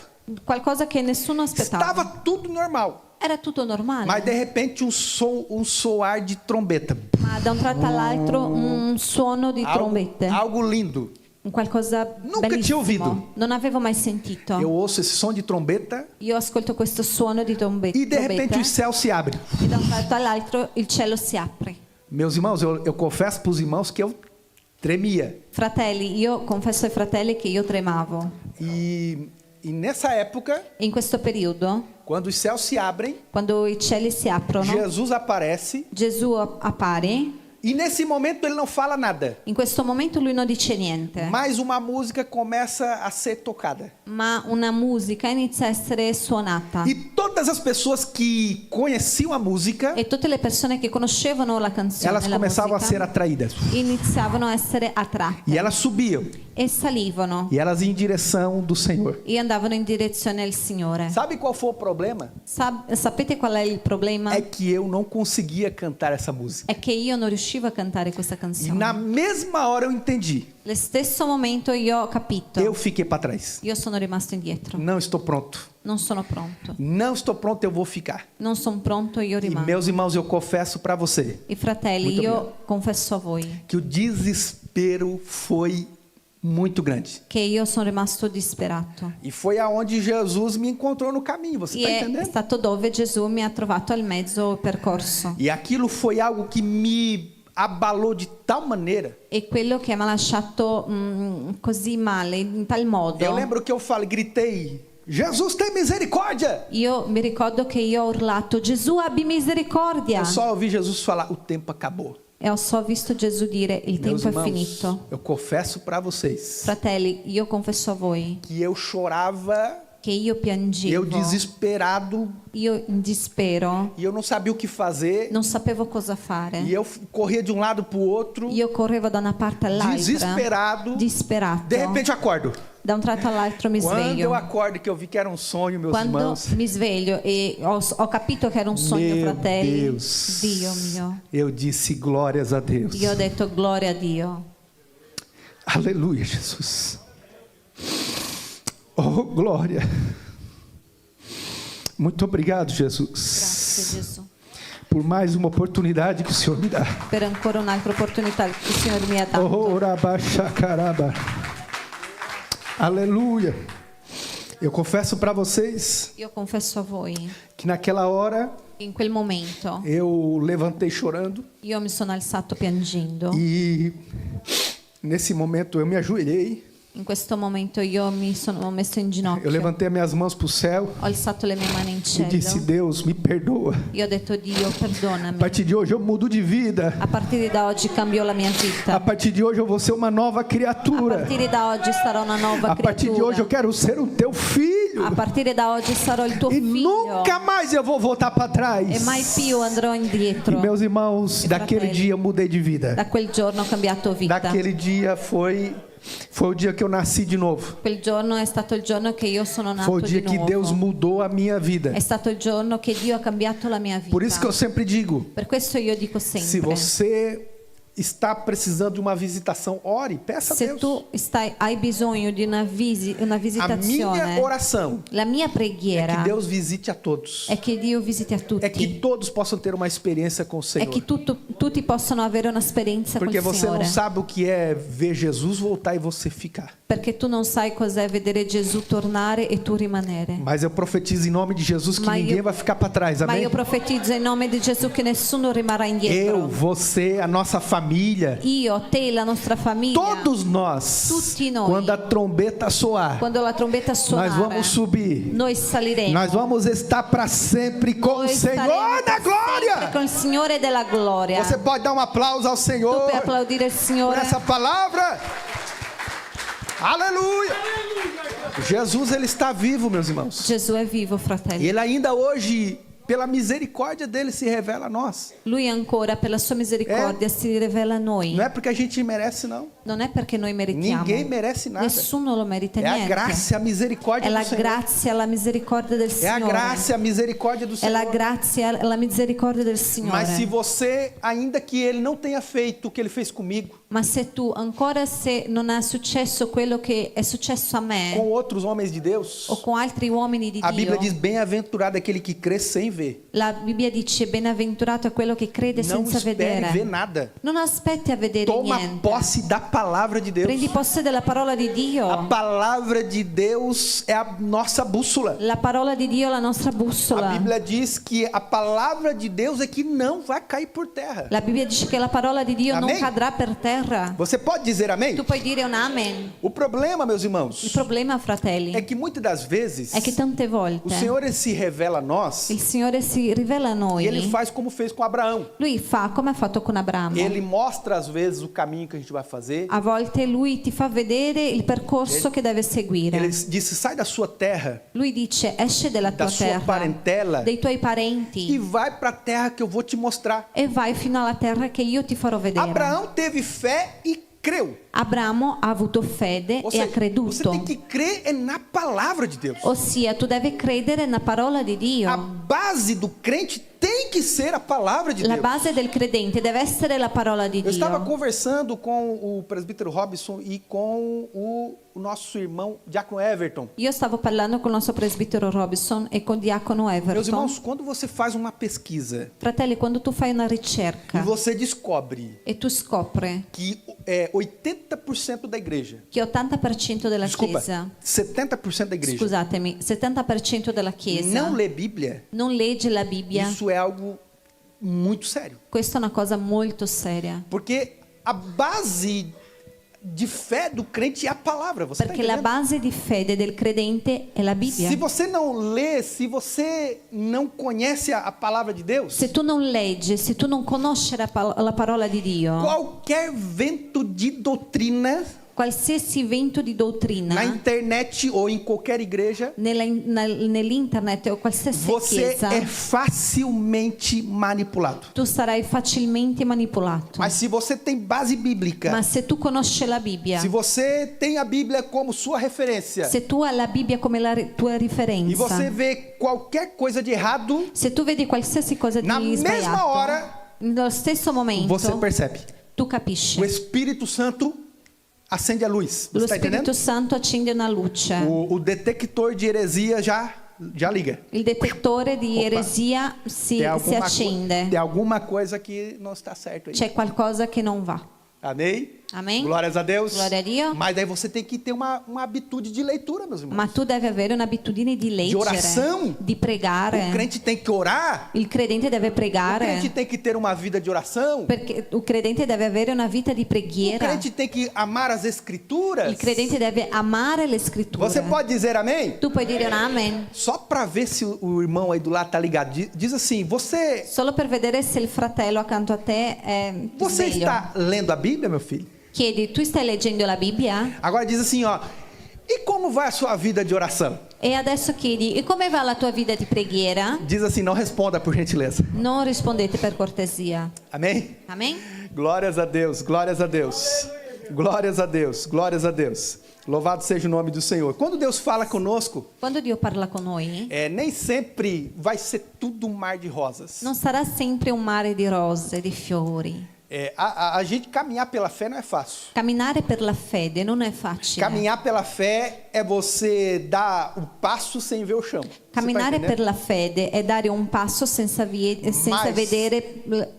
qualcosa che nessuno aspettava. Estava tudo normal, Era tutto normale, mas de repente um soar de trombeta. ma da un tratto all'altro un suono di trombette, Algo lindo. un qualcosa Nunca tinha ouvido. bellissimo. Non avevo mai sentito. Eu ouço esse som de trombeta Io ascolto questo suono di trombette e de repente o céu se abre. e da un tratto all'altro il cielo si apre. Meus irmãos, eu confesso para os irmãos que eu tremia. Fratelli, io confesso ai fratelli che io tremavo. E nessa época, In questo periodo, quando os céus se abrem, quando i cieli si aprono, Jesus aparece Gesù appare. e nesse momento ele não fala nada, In questo momento lui non dice niente, mas uma música começa a ser tocada. ma una musica inizia a essere suonata. E todas as pessoas que conheciam a música, E tutte le persone che conoscevano la canzone, elas la começavam a ser musica, atraídas. iniziavano a essere attratte E elas subiam, e salivano e elas iam em direção do Senhor. e andavano in direzione al Signore. Sabe qual foi o problema? Sapete qual è il problema? É que eu não conseguia cantar essa música. È che io non riuscivo a cantare questa E canzone. na mesma hora eu entendi. Allo stesso momento io ho capito. Eu fiquei para trás. Io sono rimasto indietro. Não estou pronto. Non sono pronto. Não estou pronto, eu vou ficar. Non sono pronto, io E rimango. meus irmãos, eu confesso para você I fratelli, Muito io obrigado. confesso a voi que o desespero foi muito grande. che io sono rimasto disperato. E foi aonde Jesus me encontrou no caminho, você E está è entendendo? stato dove Gesù mi ha trovato al mezzo percorso. E aquilo foi algo que me abalou de tal maneira. E quello che mi ha lasciato così male, in tal modo. Eu lembro que eu falei, gritei, Jesus tem misericórdia. Io mi ricordo che io ho urlato, Gesù abbi misericordia. Eu só ouvi Jesus falar, o tempo acabou. E ho só visto Gesù dire, il Meus tempo è irmãos, finito. eu confesso para vocês Fratelli, io confesso a voi que eu chorava, che io piangevo, eu desesperado, io in dispero, e eu não sabia o que fazer, non sapevo cosa fare. e eu corria de um lado para o outro, Io correvo da una parte all'altra, desesperado. disperato. De repente acordo. Da un tratto all'altro mi Quando sveglio. eu acordo, que eu vi que era um sonho, meus Quando irmãos, mi sveglio e ho capito che era un sogno, meu fratelli, Deus, Dio mio, eu disse glórias a Deus. io ho detto gloria a Dio. Aleluia, Jesus. Oh, glória. Muito obrigado, Jesus, Grazie Gesù por mais uma oportunidade que o Senhor me dá. per ancora un'altra opportunità che il Signore mi ha dato. Oh, rabachacaraba. Aleluia. Eu confesso para vocês Io confesso a voi, que naquela hora in quel momento eu levantei chorando io mi sono alzato piangendo. e nesse momento eu me ajoelhei. In questo momento io mi sono messo in Eu ginocchio, levantei minhas mãos para o céu ho alzato le mie mani in e disse: cielo. Deus, me perdoa. Io ho detto Dio, A perdonami. partir de hoje eu mudo de vida. A partire da oggi cambio la mia A vita. partir de hoje eu vou ser uma nova A criatura. partire da oggi sarò una nuova A partir de hoje eu creatura. quero ser o teu filho. A partire da oggi sarò il tuo E figlio nunca mais eu vou voltar para trás. e mai più andrò E indietro. meus irmãos, E daquele fratelli, dia eu mudei de vida. Da quel giorno ho cambiato vita. Daquele dia foi o dia que eu nasci de novo. Quel giorno è stato il giorno che io sono Foi nato o dia di que Deus nuovo. mudou a minha vida. È stato il giorno che Dio ha cambiato la mia vita. Por isso que eu sempre digo, Per questo io dico se sempre, você está precisando de uma visitação, ore, peça a se Deus. tu hai bisogno di una A minha visitazione, oração la mia é preghiera que Deus visite a todos. è che Dio visiti a É que tutti. todos possam ter uma experiência com o È Senhor. che tutti possano avere un'esperienza con Porque il você não Signore. sabe o que é ver Jesus voltar e você ficar. Perché tu non sai cos'è vedere Gesù tornare e tu rimanere. Mas eu profetizo em nome de Jesus que Mas ninguém eu- vai ficar para trás, Ma amém? io profetizzo in nome di Gesù che nessuno rimarrà Eu, indietro. você, a nossa família, Io, te, la nostra famiglia, todos nós, Tutti noi. quando a trombeta soar, quando la trombetta nós suonare, vamos subir. noi saliremo. Nós vamos estar para sempre com o Noi Senhor staremo da sempre glória. con il Signore della gloria. Você pode dar um aplauso ao Tu Senhor puoi applaudire il por Signore. essa palavra? Aleluia! Jesus, ele está vivo, meus irmãos. Gesù è vivo, E fratelli. ele ainda hoje, pela misericórdia dele, se revela a nós. Lui ancora, per la sua misericordia, si rivela a noi. Não é porque a gente merece, não. Non è perché noi meritiamo. Ninguém merece nada. Nessuno lo merita É a niente. graça e a misericórdia È la do Senhor. grazia, la misericordia del É a Signore. graça e a misericórdia do È la Senhor. grazia, la misericordia del Signore. Mas se você, ainda que ele não tenha feito o que ele fez comigo, Ma se tu, ancora se non è successo quello che è successo a com me outros homens de Deus, o con altri uomini di a Bíblia Dio, diz: bem-aventurado aquele que crê sem ver. la Bibbia dice benaventurato è quello che crede Não senza espere ver vedere. nada. Non aspetti a vedere Toma niente. posse da palavra de Deus. Prendi posse della parola di A Dio. palavra de Deus é a nossa bússola. La parola di Dio è la nostra A bussola. Bíblia diz que a palavra de Deus é que não vai cair por terra. La Bibbia dice che la parola di Dio non Amen. cadrà per terra. Você pode dizer amém? Tu puoi dire un amen. O problema, meus Il irmãos, problema, fratelli, é que muitas das vezes è che tante o volte Senhor ele se revela a nós il Signore si rivela a e ele noi. faz como fez com Abraão. Lui fa come ha fatto con Abramo. Ele mostra às vezes o caminho que a gente vai fazer. A volte lui ti fa vedere il percorso che deve seguire. Ele disse: sai da sua terra, Lui dice esce dalla da tua sua terra, parentela dei tuoi e parenti vai para a terra que eu vou te mostrar. e vai fino alla terra che io ti farò vedere. Abraão teve fé e creu. Abramo ha avuto fede Ou e ha seja, você creduto. tem que crer é na palavra de Deus. Ossia, tu devi credere nella parola di Dio. A base do crente tem que ser a palavra de La Deus. base del credente deve essere la parola di Eu estava Dio. conversando com o presbítero Robson e com o nosso irmão Diácono Everton. Io stavo parlando con il nostro presbitero Robinson e con il diacono Meus Everton. irmãos, quando você faz uma pesquisa Fratelli, quando tu fai una e ricerca você descobre e tu scopri que 80% da igreja, che 80% della desculpa, Chiesa, 70% da igreja scusatemi, 70% della Chiesa não lê Bíblia, non legge la Bibbia, isso é algo muito sério. questa è una cosa molto seria. Porque a base de fé do crente é a palavra. Você Perché tá la entendendo? base di fede del credente è la Bibbia. Se você não lê, se você não conhece a palavra de Deus, Se tu non leggi, se tu non conosci la parola di Dio, qualquer vento de doutrina qualsiasi vento di dottrina na internet ou em qualquer igreja, nell'internet o qualsiasi você chiesa, é facilmente manipulado. tu sarai facilmente manipolato. Mas se você tem base bíblica, Ma se tu conosci la Bibbia, se você tem a Bíblia como sua referência, se tu hai la Bibbia come tua e riferenza, você vê qualquer coisa de errado, se tu vedi qualsiasi cosa na di mesma sbagliato, hora nello stesso momento você percebe. tu capisci. O Espírito Santo acende a luz. Lo Você está entendendo? Spirito Santo accende una luce. O detector de heresia já liga. Il detettore di Opa. eresia si accende. Tem alguma coisa que não está certo aí. C'è qualcosa che non va. Amém? Amém? Glórias a Deus. Glória a Dio. Mas daí você tem que ter uma habitude de leitura, meus irmãos. Ma tu devi avere un'abitudine di leggere, oração. di pregare. O crente tem que orar. Il credente deve O pregare, crente tem que ter uma vida de oração. perché il credente deve avere una vita di O preghiera. crente tem que amar as escrituras. Il credente deve amare le scritture. Você pode dizer amém? Tu puoi dire un amen? Só para ver se o irmão aí do lado tá ligado. Diz assim: você Solo per vedere se il fratello accanto a te è você sveglio. está lendo a Bíblia, meu filho? Chiedi, tu stai leggendo la Bibbia? Agora diz assim, ó. E como vai a sua vida de oração? E adesso chiedi, e come va la tua vita di preghiera? Diz assim, não responda por gentileza. Non rispondete per cortesia. Amém? Amen? Glórias a Deus, glórias a Deus. Glórias a Deus, glórias a Deus. Louvado seja o nome do Senhor. Quando Deus fala conosco, Quando Dio parla con noi, nem sempre vai ser tudo um mar de rosas. non sarà sempre un mare di rose, di fiori. A gente caminhar pela fé não é fácil. Camminare per la fede non è facile. Caminhar pela fé é você dar o passo sem ver o chão. Você tá Camminare entendendo? per la fede è dare un passo senza Mas- vedere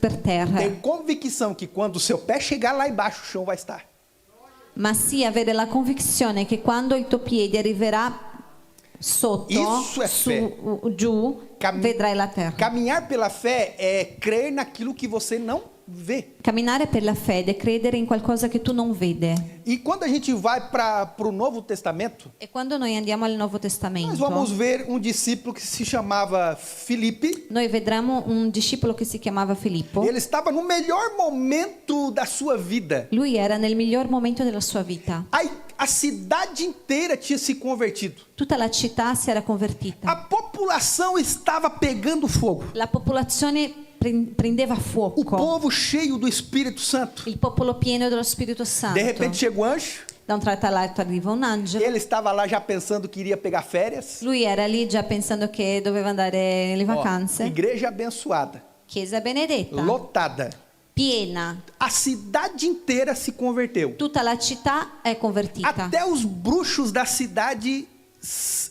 per terra. Ter convicção que quando o seu pé chegar lá embaixo, o chão vai estar. Ma sì avere la convinzione che quando il tuo piede arriverà sotto, Isso é fé. giù, vedrai la terra. Caminhar pela fé é crer naquilo que você não vê. Camminare per la fede è credere in qualcosa che tu non vedi. E quando a gente vai para o Novo Testamento, E quando noi andiamo al Nuovo nós Testamento, vamos ver um discípulo que se chamava Filipe. noi vedremo un discepolo che si chiamava Filippo. Ele estava no melhor momento da sua vida. Lui era nel miglior momento della sua vita. A cidade inteira tinha se convertido. Tutta la città si era convertita. A população estava pegando fogo. La popolazione prendeva O fuoco. povo cheio do Espírito Santo. Il popolo pieno dello Spirito Santo. De repente chegou o anjo. Da un tratto all'altro arriva un angelo. Ele estava lá já pensando que iria pegar férias. Lui era lì già pensando che doveva andare nelle Ó, vacanze. igreja abençoada, Chiesa benedetta, lotada. piena. A cidade inteira se converteu. Tutta la città è convertita. Até os bruxos da cidade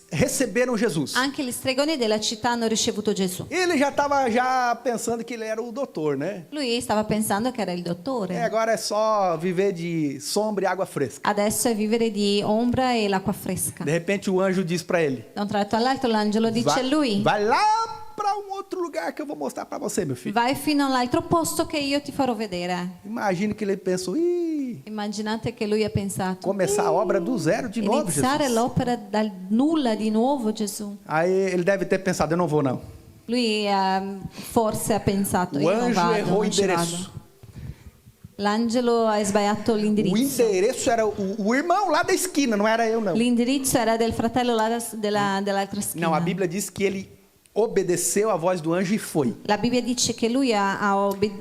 receberam Jesus. Anche gli stregoni della città hanno ricevuto Gesù. Ele já estava pensando que ele era o doutor, né? Lui stava pensando che era il dottore. Agora é só viver de sombra e água fresca. Adesso è vivere di ombra e l'acqua fresca. De repente o anjo diz para ele: Da un tratto all'altro l'angelo dice a lui: vai lá para um outro lugar que eu vou mostrar para você, meu filho. vai fino all'altro posto che io ti farò vedere. Imagine que ele pensou: ih, Immaginate che lui ha pensato: começar a obra do zero de novo, iniziare Jesus. l'opera dal nulla di nuovo, Gesù. Aí ele deve ter pensado: eu não vou não. Lui forse ha pensato: O io non anjo vado, errou o non ci endereço. vado. L'angelo ha sbagliato O l'indirizzo. endereço era o irmão lá da esquina, não era eu não. L'indirizzo era del fratello là dell'altra schina. Não, a Bíblia diz que ele obedeceu a voz do anjo e foi. La Bibbia dice che lui ha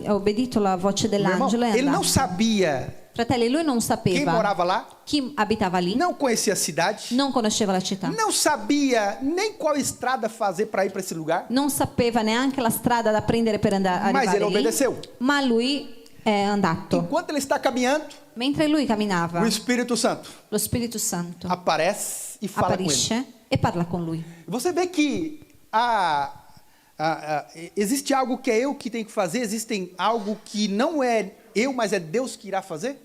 obbedito alla voce Meu irmão, dell'angelo e è ele não andato. sabia Fratelli, lui non Quem sapeva morava lá chi abitava lì, não conhecia a cidade, non conosceva la città, não sabia nem qual estrada fazer para ir para esse lugar, non sapeva neanche la strada da prendere per andare mas ele arrivare lì, obedeceu. ma lui è andato. Enquanto ele está caminhando, Mentre lui camminava, o Espírito Santo lo Spirito Santo aparece e fala com ele. apparisce e parla con lui. Você vê que existe algo que é eu que tenho que fazer, existe algo que não é eu, mas é Deus que irá fazer?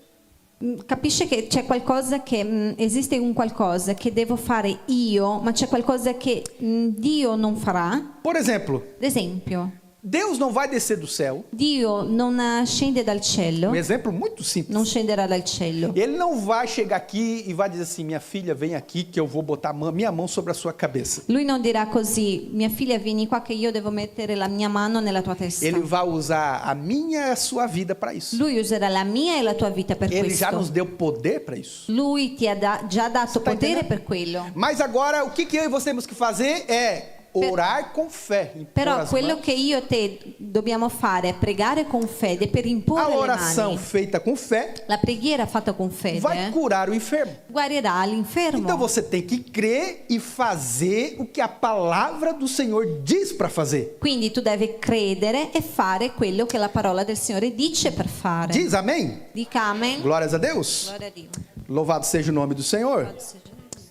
Capisce che c'è qualcosa che esiste un qualcosa che devo fare io, ma c'è qualcosa che Dio non farà. Por exemplo, Ad esempio, Deus não vai descer do céu. Dio non scende dal cielo, Um exemplo muito simples. non scenderà dal cielo. Ele não vai chegar aqui e vai dizer assim: minha filha, vem aqui que eu vou botar minha mão sobre a sua cabeça. Lui non dirà così: mia figlia, vieni qua che io devo mettere la mia mano nella tua testa. Ele vai usar a minha e a sua vida para isso. Lui userà la mia e la tua vita per Ele já nos questo. deu poder para isso. Lui ti ha già dato Sta potere entendendo? per quello. Mas agora, o que eu e você temos que fazer é orar com fé. Impor Però as quello mãos. che io e te dobbiamo fare è pregare con fede per imporre A le oração mani. feita com fé La preghiera fatta con fede vai curar o enfermo. guarirà l'infermo. Então você tem que crer e fazer o que a palavra do Senhor diz para fazer. Quindi tu devi credere e fare quello che la parola del Signore dice per fare. Diz amém? Dica amen. Glórias a Deus. Gloria a Dio. Louvado seja o nome do Senhor. Lodato sia Gesù.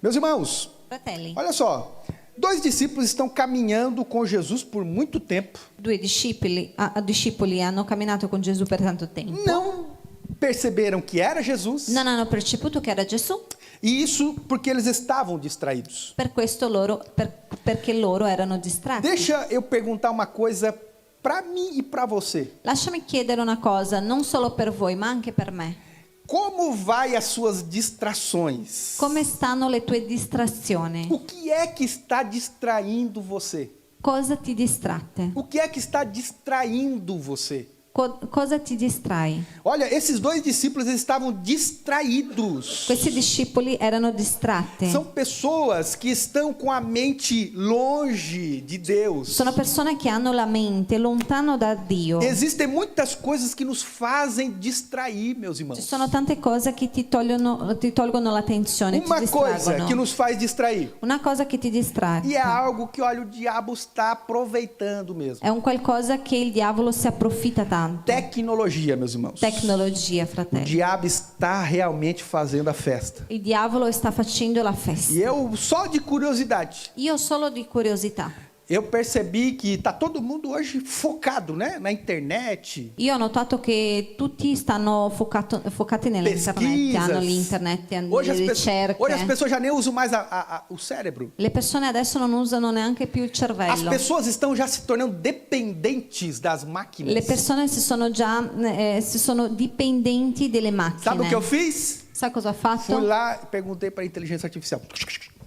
Meus irmãos, Fratelli, olha só. 2 discípulos estão caminhando com Jesus por muito tempo. due discepoli hanno camminato con Gesù per tanto tempo. Não perceberam que era Jesus. Non hanno perceputo che era Gesù, E isso porque eles estavam distraídos. per questo perché loro erano distratti. Deixa eu perguntar uma coisa para mim e para você. Lasciami chiedere una cosa, non solo per voi, ma anche per me. Como vai as suas distrações? Come stanno le tue distrazioni? O que é que está distraindo você? Cosa ti distratte? O que é que está distraindo você? Cosa ti distrai? Olha, esses 2 discípulos eles estavam distraídos. Questi discepoli erano distratti. São pessoas que estão com a mente longe de Deus. Sono persone che hanno la mente lontano da Dio. Existem muitas coisas que nos fazem distrair, meus irmãos. Ci sono tante cose che ti tolgono l'attenzione, ti Uma coisa distraggono. que nos faz distrair. Una cosa che ti distrae. E é algo que, olha, o diabo está aproveitando mesmo. È un qualcosa che il diavolo si approfitta tanto. Tecnologia, meus irmãos. Tecnologia, O fratelli. diabo está realmente fazendo a festa. Il diavolo sta facendo la festa. E eu, só de curiosidade, Io solo di curiosità. eu percebi que está todo mundo hoje focado, né? Na internet. Io ho notato che tutti stanno focati nell'internet, Pesquisas. hanno l'internet, hanno Hoje le as ricerche. pessoas já nem usam mais o cérebro. Le persone adesso non usano neanche più il As cervello. pessoas estão já se tornando dependentes das máquinas. Le persone si sono dipendenti delle macchine. Sabe o que eu fiz? Sa cosa ho Fui fatto? lá e perguntei para a inteligência artificial.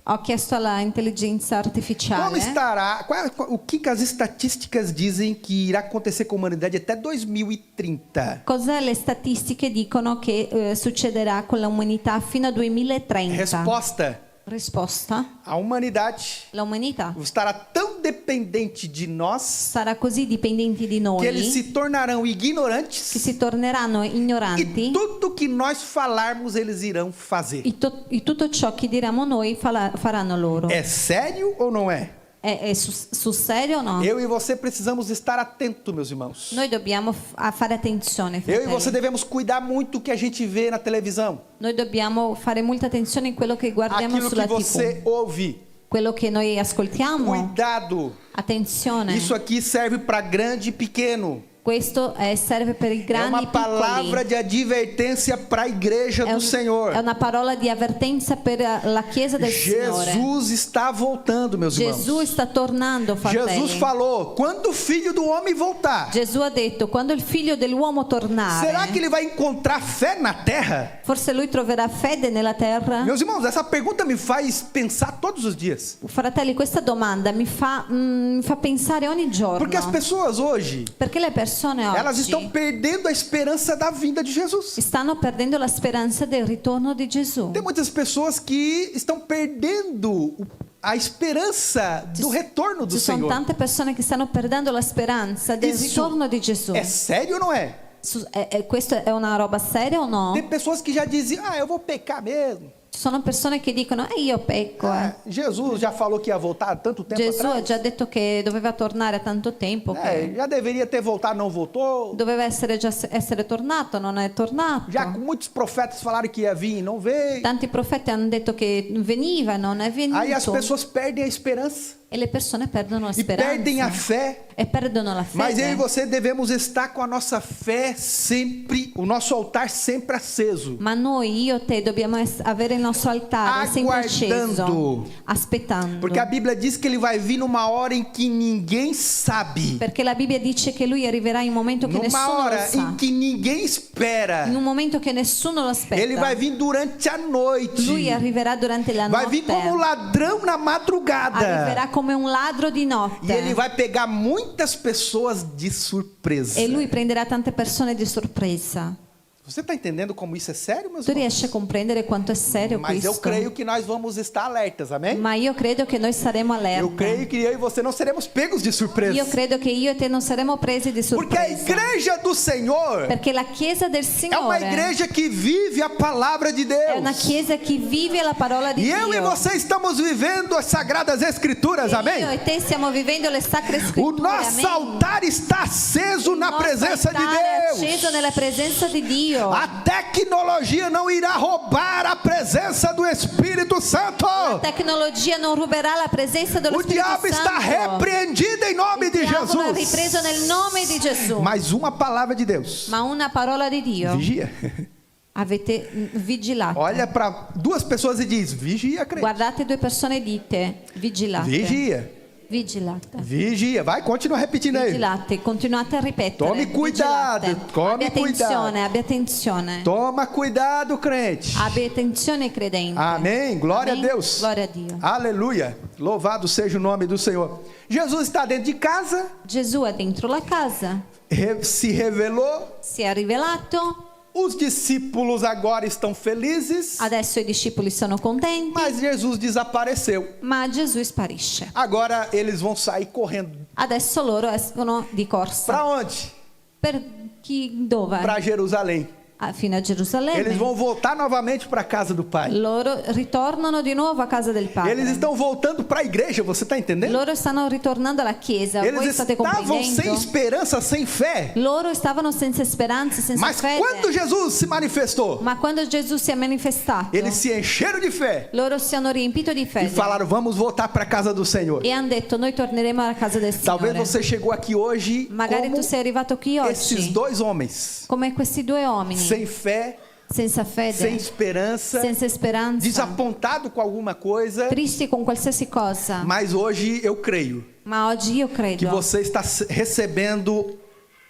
Ho chiesto alla intelligenza Como artificiale estará? O que as estatísticas dizem que irá acontecer com a humanidade até 2030? cosa le statistiche dicono che succederà con l'umanità fino a 2030. Resposta: Risposta: a humanidade l'umanità estará tão dependente de nós sarà così dipendente di que eles noi se tornarão che ignorantes si torneranno e ignoranti tudo que nós falarmos eles irão fazer. e tutto ciò che diremo noi faranno loro. É sério ou não é? È sul serio o no? Eu e você precisamos estar atentos, meus irmãos. Noi dobbiamo fare attenzione, Eu e você fratelli. devemos cuidar muito do que a gente vê na televisão. Noi dobbiamo fare molta attenzione in quello che guardiamo Aquilo sulla que você TV. ouve. Quello che noi ascoltiamo. Cuidado. Attenzione. Isso aqui serve para grande e pequeno. Questo serve per i É grandi uma e palavra piccoli. de advertência para a igreja do Senhor. È una parola di avvertenza per la Chiesa del Signore. Jesus está voltando, meus Gesù irmãos. sta tornando, fratelli. Jesus falou: quando o Filho do Homem voltar, Gesù ha detto, quando il figlio dell'uomo tornare, será que ele vai encontrar fé na terra? forse lui troverà fede nella terra? Meus irmãos, essa pergunta me faz pensar todos os dias. Fratelli, questa domanda mi fa pensare ogni giorno. Porque as pessoas hoje, Perché le persone elas oggi estão perdendo a esperança da vinda de Jesus. stanno perdendo la speranza del ritorno di Gesù. Tem muitas pessoas que estão perdendo a esperança do retorno do Ci sono Senhor. tante persone che stanno perdendo la speranza del Isso ritorno di Gesù. é sério ou não é? Questo è una roba seria o no? Tem pessoas que já diziam, eu vou pecar mesmo. Ci sono persone che dicono, io pecco. Jesus já falou que ia voltar há tanto tempo Gesù ha atrás. già detto che doveva tornare a tanto tempo, che Já deveria ter voltado, não voltou. doveva essere tornato, non è tornato. Já muitos profetas falaram que ia vir e não veio. Tanti profeti hanno detto che veniva, non è Aí as venuto. pessoas perdem a esperança E le persone perdono la e perdem a speranza fé. e perdono la Mas eu e fede. você devemos estar com a nossa fé sempre, o nosso altar sempre aceso. Ma noi, io e te, dobbiamo avere il nostro altare sempre Aguardando. acceso, aspettando. Porque a Bíblia diz que ele vai vir numa hora em que ninguém sabe. Perché la Bibbia dice che lui arriverà in un momento che Numa nessuno lo hora sa, em que ninguém espera. in un momento che nessuno lo aspetta. Ele vai vir durante a noite. Lui arriverà durante la Vai notte. vir como um ladrão na madrugada. Arriverà come un ladro di notte. E ele vai pegar muitas pessoas de surpresa. E lui prenderà tante persone di sorpresa. Você está entendendo como isso é sério, meus Tu irmãos? riesci a comprendere quanto è serio Mas eu questo? creio que nós vamos estar alertas, amém? Ma io credo che noi saremo Eu allerta. creio que eu e você não seremos pegos de surpresa. Io credo che io e te non saremo presi di Porque a sorpresa. igreja do Senhor Perché la Chiesa del é uma Signore igreja que vive a palavra de è una Deus. Chiesa che vive la parola di E Dio. eu e você estamos vivendo as sagradas escrituras, Io amém? e te stiamo vivendo le sacre O scritture. nosso Amen. altar está aceso Il na nostro presença de altare è Deus. acceso nella presenza di Dio. A tecnologia não irá roubar a presença do Espírito Santo. La tecnologia non ruberà la presenza dello O Spirito diabo está Santo. repreendido em nome de Il diavolo è Jesus. ripreso nel nome di Gesù. Mais uma palavra de Deus. Ma una parola di Dio. Vigia. Avete vigilato. Olha para duas pessoas e diz: vigia, crente. Guardate due persone e dite vigilate. Vigia. Vigilate. Vigia. Vai, continua repetindo aí. Vigilate, continuate a ripetere. Tome cuidado, Vigilate. tome abbia attenzione, abbia attenzione. Toma cuidado, crente. Abbia attenzione, credente. Amém. Glória Amém. a Deus. Glória a Dio. Aleluia. Louvado seja o nome do Senhor. Jesus está dentro de casa, Gesù è dentro la casa, se revelou. si è rivelato, Os discípulos agora estão felizes, adesso i discepoli sono contenti, mas Jesus desapareceu. ma Gesù sparisce. Agora eles vão sair correndo. Adesso loro escono di corsa. Para onde? Per chi dove? Para Jerusalém. Fino a Gerusalemme. Eles vão voltar novamente para a casa do Pai. Loro ritornano di nuovo a casa del Padre. Eles estão voltando para a igreja, você está entendendo? Loro stanno ritornando alla chiesa. Voi Eles state estavam sem comprendendo? esperança, sem fé. Loro stavano senza speranze, senza Mas fede. quando Jesus se manifestou, Ma quando Gesù si è manifestato, eles se encheram de fé loro si hanno riempito di e fede falaram: vamos voltar para a casa do Senhor. e hanno detto noi torneremo alla casa del Talvez Signore. você chegou aqui hoje Magari como tu sei arrivato qui esses oggi dois homens, come questi due uomini, sem fé, senza fede, sem esperança, senza speranza, desapontado com alguma coisa, tristi con qualsiasi cosa. mas hoje eu creio Ma oggi io que credo você está recebendo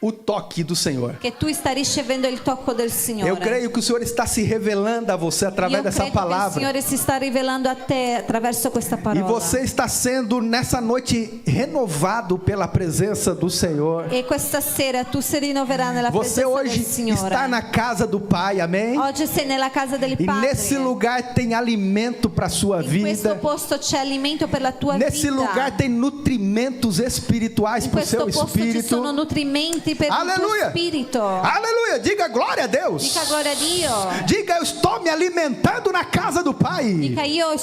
o toque do Senhor. che tu stai ricevendo il tocco del Signore. Eu creio que o Senhor está se revelando a você através Io dessa credo che il palavra. Signore si sta rivelando a te attraverso questa E parola. você está sendo nessa noite renovado pela presença do Senhor. E questa sera tu sei rinnoverà nella Você presenza hoje del Signore. está na casa do Pai, amém? Oggi sei nella casa del E Padre. nesse lugar tem alimento para sua In questo vida. posto c'è alimento per la tua Nesse vita. lugar tem nutrimentos espirituais In para o questo seu posto ci espírito. sono nutrimenti per il tuo Aleluia. spirito. Aleluia! Diga glória a Deus. Dica gloria a Dio. Diga, eu estou me alimentando na casa do Pai. Dica io mi Oh,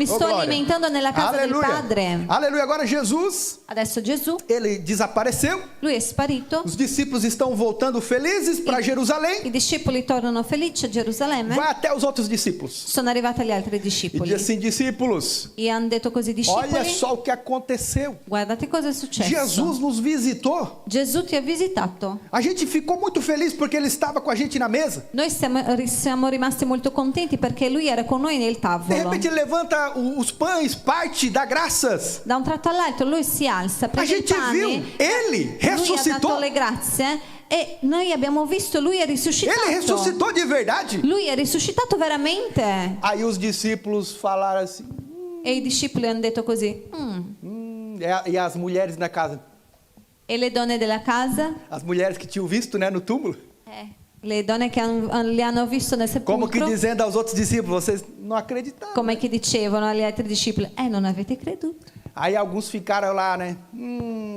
sto glória. alimentando nella casa del Padre. Aleluia. Agora Jesus, Adesso Gesù, ele desapareceu. lui è sparito. Os discípulos estão voltando felizes para Jerusalém. I discepoli tornano felici a Gerusalemme. Vai até os outros discípulos. Sono arrivati gli altri E discepoli. diz assim, discípulos, E hanno detto così ai olha discepoli. só o que aconteceu. Guardate cosa è successo. Jesus nos visitou. Gesù ti ha visitato. A gente ficou muito feliz porque ele estava com a gente na mesa. Noi siamo rimasti molto contenti perché lui era con noi nel De tavolo. repente ele levanta os pães, parte, dá graças. Da un tratto all'altro lui si alza, A prende il gente viu, pane, ele lui ha dato ressuscitou. le grazie e noi abbiamo visto lui è risuscitato. Ele ressuscitou de verdade. Lui è risuscitato veramente. Aí os discípulos falaram assim, E i discepoli hanno detto così. e as mulheres na casa, E le donne della casa? as mulheres que tinham visto, né, no túmulo, Le donne che li hanno visto nel como que sepolcro? dizendo aos outros discípulos, vocês não acreditaram. Come che dicevano agli altri discepoli, non avete creduto. Aí alguns ficaram lá, né?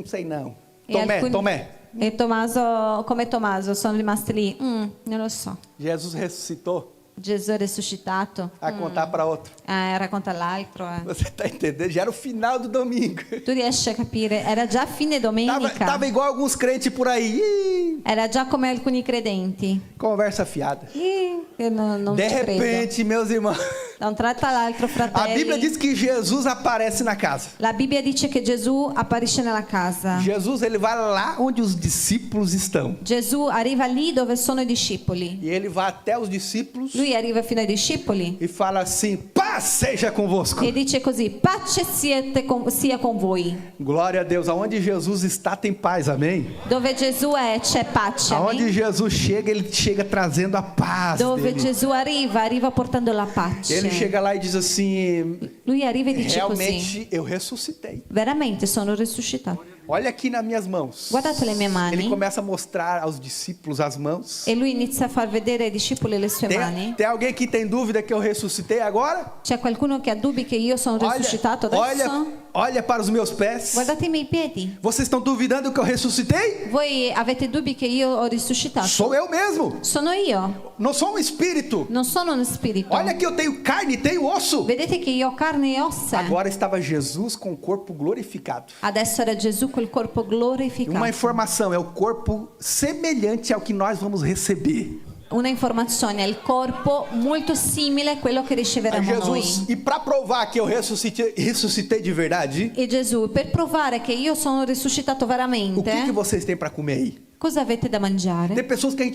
Sei não. E Tomé, alcuni- Tomé. E Tommaso, come Tommaso, sono rimasti lì. Non lo so. Jesus ressuscitou. Gesù è risuscitato. A contar para outro. Racconta all'altro. Você está entendendo? Já era o final do domingo. Tu riesci a capire? Era già fine domenica. Tava igual alguns crentes por aí. Ih, Era già come alcuni credenti. conversa fiada. Io non De ci credo. repente, meus irmãos, Da un tratto all'altro, a fratelli. Bíblia diz que Jesus aparece na casa. La Bibbia dice che Gesù apparisce nella casa. Jesus, ele vai lá onde os discípulos estão. Gesù arriva lì dove sono i discepoli. E ele vai até os discípulos Lui arriva fino ai discepoli e fala assim: paz seja convosco. e dice così: pace sia con voi. Glória a Deus, aonde Jesus está tem paz, amém? Dove Gesù è c'è pace. Aonde Amen? Jesus chega, ele chega trazendo a paz Dove dele. Gesù arriva portando la pace. Ele chega lá e diz assim: Lui arriva e dice così: realmente eu ressuscitei. veramente sono risuscitato. Olha aqui nas minhas mãos. Guardate le mie Ele mani. começa a mostrar aos discípulos as mãos. E lui inizia a far vedere ai discepoli le sue mani. Tem alguém que tem dúvida que eu ressuscitei agora? C'è qualcuno che ha dubbi che io sono risuscitato adesso? Olha para os meus pés. Guardate i miei piedi. Vocês estão duvidando que eu ressuscitei? Voi avete dubbi che io ho risuscitato? Sou eu mesmo. Sono io, Não sou um espírito. non sono uno spirito. Olha que eu tenho carne, tenho osso. Vedete che io ho carne e ossa. Agora estava Jesus com o corpo glorificado. Adesso era Gesù col corpo glorificato. Uma informação, é o corpo semelhante ao que nós vamos receber. Una informazione, è il corpo molto simile a quello che Aí riceveremo noi. Jesus, e para provar que eu ressuscitei de verdade, E Gesù, per provare che io sono risuscitato o que veramente, vocês têm para comer aí? cosa avete da mangiare? Tem pessoas que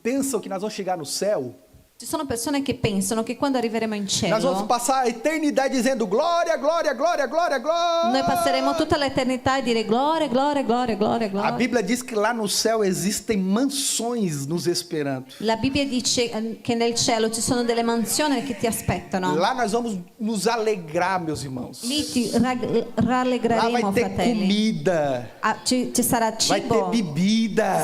pensam que nós vamos chegar no céu, Ci sono persone che pensano che quando arriveremo in nós vamos cielo, passar a eternidade dizendo glória, glória, glória, glória, glória. noi passeremo tutta l'eternità a dire gloria, gloria, gloria, gloria, A gloria. Bíblia diz que lá no céu existem mansões nos esperando. La Bibbia dice che nel cielo ci sono delle mansioni che ti aspettano. Lá nós vamos nos alegrar, meus irmãos. Lì ti Lá vai rallegreremo, ter fratelli. comida, Ci sarà vai ter cibo, ci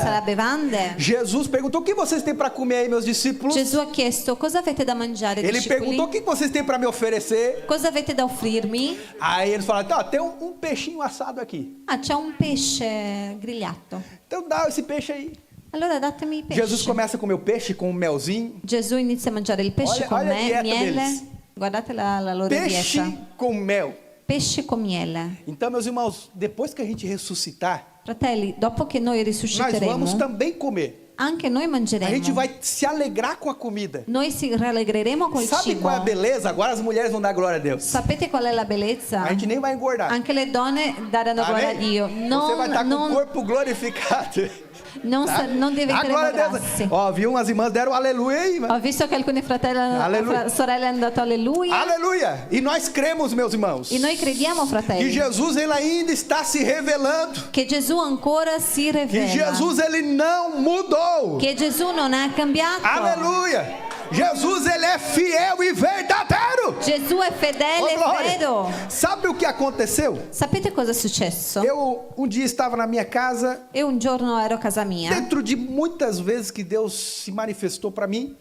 sarà bebida. bevande. Jesus perguntou: o que vocês têm para comer aí, meus discípulos? Gesù ha chiesto: cosa avete da mangiare, Ele perguntou: o discepoli? que vocês têm para me oferecer? Cosa avete da offrirmi? Aí eles falaram: tá, tem um peixinho assado aqui. Ah, c'è un pesce grigliato. Então dá esse peixe aí. Allora datemi il Jesus pesce. começa a comer o peixe com um melzinho. Gesù inizia a mangiare il pesce con olha a dieta miele. deles. Guardate la loro Peixe dieta. com mel. Pesce con miele. Então, meus irmãos, depois que a gente ressuscitar, Fratelli, dopo che noi nós risusciteremo, vamos também comer. anche noi A mangeremo. gente vai se alegrar com a comida. Noi si rallegreremo col Sabe cibo. qual é a beleza? Agora as mulheres vão dar glória a Deus. Sapete qual è la bellezza? A gente nem vai engordar. Anche le donne daranno gloria a Amém? Dio. Você vai estar com o corpo glorificado. Tá? Non A diventeremo glória a Deus. grassi. Ó, viu umas irmãs deram aleluia aí. Ho visto che alcuni fratelli, Alleluia. sorelle hanno dato alleluia. Aleluia. E nós cremos, meus irmãos, E noi crediamo, que fratelli, Jesus ele ainda está se revelando. che Gesù ancora si Que rivela. Jesus ele não mudou. Che Gesù non ha cambiato. Aleluia. Jesus ele é fiel e verdadeiro. Gesù è fedele Ô, e glória. vero. Sabe o que aconteceu? Sapete cosa è successo? Eu um dia estava na minha casa, Io un giorno ero a casa mia, dentro de muitas vezes que Deus se manifestou para mim,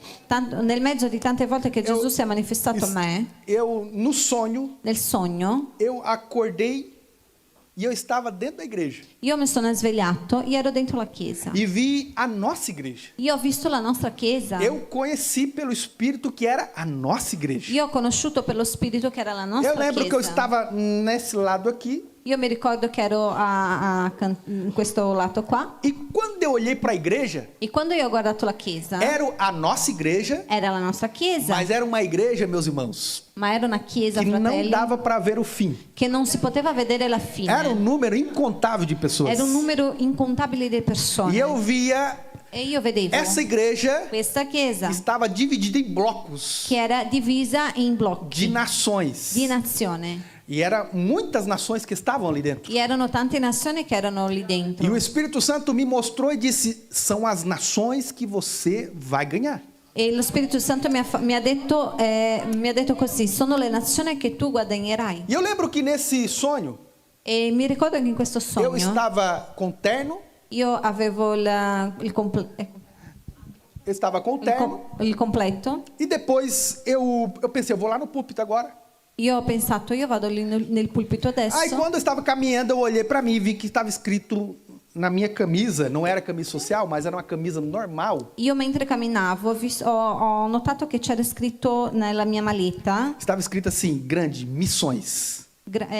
nel mezzo di tante volte che Gesù si è manifestato a me, eu no sonho, nel sogno, eu acordei e eu estava dentro da igreja io mi sono svegliato e ero dentro la chiesa. e vi a nossa igreja. Io ho visto la nostra chiesa. Eu conheci pelo Espírito que era a nossa igreja. Io ho conosciuto per lo spirito che era la nostra Eu lembro que eu chiesa. estava nesse lado aqui Io mi ricordo che ero in questo lato qua e quando eu olhei para a igreja, e quando io ho guardato la chiesa, era a nossa igreja, era la nostra chiesa, mas era uma igreja, meus irmãos, ma era una chiesa, que não fratelli, dava para ver o fim. che non si poteva vedere la fine. Era um número incontável de pessoas. Era un numero incontabile di persone. E eu via E io vedevo essa igreja questa chiesa estava dividida em blocos che era divisa in blocchi de nações. di nazione. E eram muitas nações que estavam ali dentro. E erano tante nazioni che erano lì dentro. E o Espírito Santo me mostrou e disse: são as nações que você vai ganhar. E lo Spirito Santo mi ha detto così: sono le nazioni che tu guadagnerai. E eu lembro que nesse sonho, E mi ricordo che in questo eu sogno estava com terno, io avevo il eu estava com terno, completo. e depois eu pensei, eu vou lá no púlpito agora. Io ho pensato, io vado lì nel pulpito adesso. Aí quando eu estava caminhando, eu olhei para mim e vi que estava escrito na minha camisa, não era camisa social, mas era uma camisa normal, Io mentre camminavo ho notato che c'era scritto nella mia maletta, estava escrito assim, grande, missões.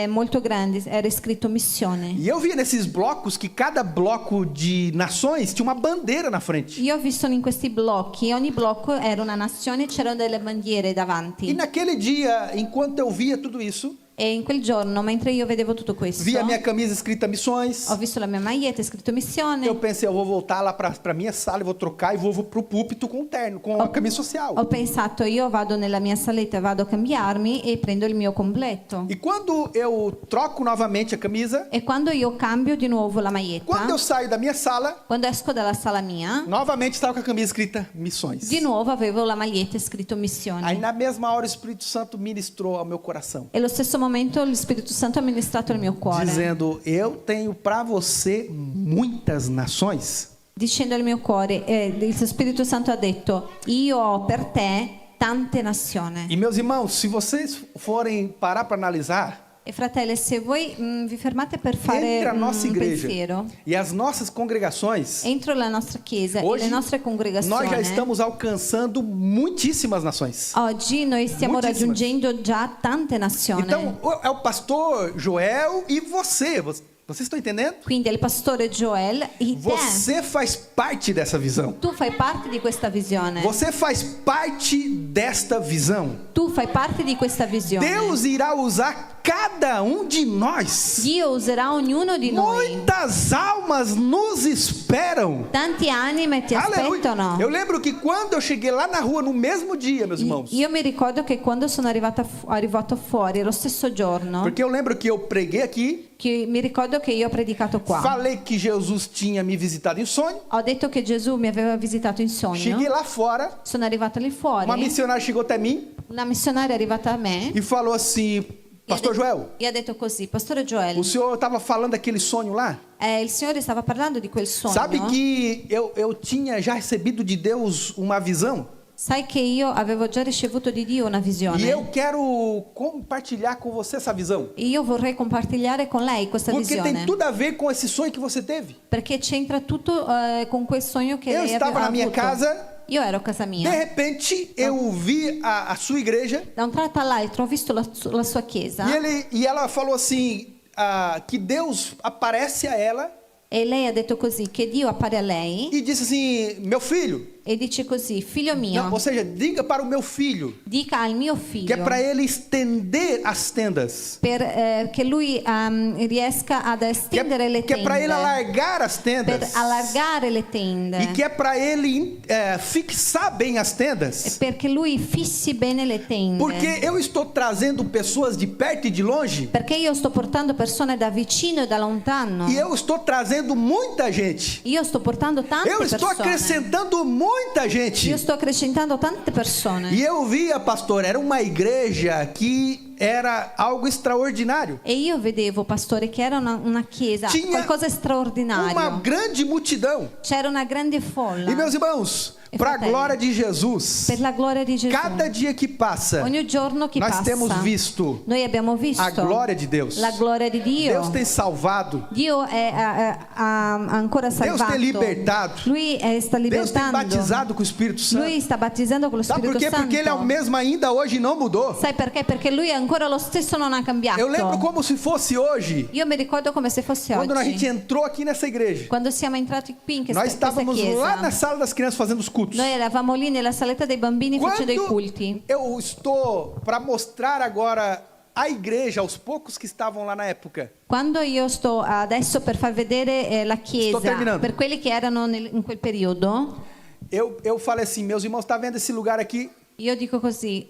molto grande, era scritto missione. E eu via nesses blocos que cada bloco de nações tinha uma bandeira na frente. Io ho visto in questi blocchi, ogni blocco era una nazione, c'erano delle bandiere E davanti. naquele dia, enquanto eu via tudo isso, E in quel giorno, mentre io vedevo tutto questo, via minha camisa escrita missões, ho visto la mia maglietta scritto missione. eu pensei, eu vou voltar lá para minha sala, eu vou trocar e vou pro púlpito com o terno, com a camisa social. Ho pensato, io vado nella mia saletta, vado a cambiarmi e prendo il mio completo. E quando eu troco novamente a camisa, E quando io cambio di nuovo la maglietta, quando eu saio da minha sala, quando esco dalla sala mia, novamente estava com a camisa escrita missões. di nuovo avevo la maglietta scritto Aí missione. na mesma hora o Espírito Santo ministrou ao meu coração, E allo stesso momento lo Spirito Santo ha ministrato nel mio cuore, dizendo: eu tenho para você muitas nações. dicendo al mio cuore, il Spirito Santo ha detto, io ho per te tante nazioni. E meus irmãos, se vocês forem parar para analisar, E fratelli, se voi vi fermate per fare entre a nossa un igreja pensiero, e as nossas congregações, entro la nostra chiesa e hoje le nostre nós congregazioni, já estamos alcançando muitíssimas nações. oggi noi stiamo Moltissime. raggiungendo già tante nazioni. Então, é o pastor Joel e você. Vocês estão entendendo? Quindi è il pastore Joel e te. Você faz parte dessa visão. Tu fai parte di questa visione. Você faz parte desta visão. Tu fai parte di questa visione. Deus irá usar cada um de nós. Dio userà ognuno di noi. Muitas almas nos esperam. Tante anime ti Aleluia. aspettano. Eu lembro que quando eu cheguei lá na rua no mesmo dia, meus irmãos, Io mi ricordo che quando sono arrivato fuori, lo stesso giorno, porque eu lembro que eu preguei aqui, che mi ricordo che io ho predicato qua. falei que Jesus tinha me visitado em sonho, Ho detto che Gesù mi aveva visitato in cheguei sogno. lá fora, Sono arrivata lì fuori. uma missionária chegou até mim Una missionaria è arrivata a me. e falou assim: Pastor Joel, E ha detto così, Pastore Joel, o senhor estava falando daquele sonho lá? il Signore stava parlando di quel sogno. Sabe que eu tinha já recebido de Deus uma visão? Sai che io avevo già ricevuto di Dio una visione. E eu quero compartilhar com você essa visão. E io vorrei compartilhare con lei questa Porque visione. tem tudo a ver com esse sonho que você teve. Perché c'entra tutto con quel sogno che Eu lei estava aveva na minha avuto. casa, Io ero a casa de mia. repente eu vi a sua igreja Da un tratto all'altro ho visto la sua chiesa e ela falou assim, que Deus aparece a ela e lei ha detto così, che Dio appare a lei e disse assim, meu filho, e dice così, figlio mio, não, ou seja, diga para o meu filho dica al mio que é figlio para ele estender as tendas, che lui riesca ad estendere le que é para ele tende, alargar as per tendas allargare le tende, e que é para ele fixar bem as e tendas. perché lui fissi bene le tende. Porque eu estou trazendo pessoas de perto e de longe Perché io sto portando persone da vicino e da lontano. e eu estou trazendo muita gente. Io sto portando tante Eu estou persone. acrescentando muita gente. Io sto accrescentando tante persone. E eu via, pastor, era uma igreja que era algo extraordinário. E io vedevo, pastore, che era una chiesa, Tinha qualcosa straordinario. uma grande multidão. C'era una grande folla. E meus irmãos, E para a fratelli, glória de Jesus, per la gloria di Gesù. cada dia que passa, Ogni giorno che nós passa, temos visto noi abbiamo visto a glória de Deus. la gloria di Dio. Deus tem salvado. Dio ha ancora Deus salvato. tem libertado. Lui sta Deus tem libertando. batizado com o Espírito Santo. Lui sta battizzando con lo Sabe por Spirito quê? Santo. Porque ele é o mesmo ainda hoje e não mudou. Sai perché? Perché lui è ancora lo stesso, non ha cambiato. Eu lembro como se fosse hoje, Io mi ricordo come se fosse quando a oggi. gente entrou aqui nessa igreja. Quando siamo entrati qui in Nós questa estávamos chiesa. lá na sala das crianças fazendo os cultos. Noi eravamo lì nella saletta dei bambini facendo i Quando culti. eu estou para mostrar agora a igreja aos poucos que estavam lá na época. Quando io sto adesso per far vedere la Sto chiesa terminando. per quelli che erano in quel periodo, Eu falei assim, meus irmãos, tá vendo esse lugar aqui? io dico così,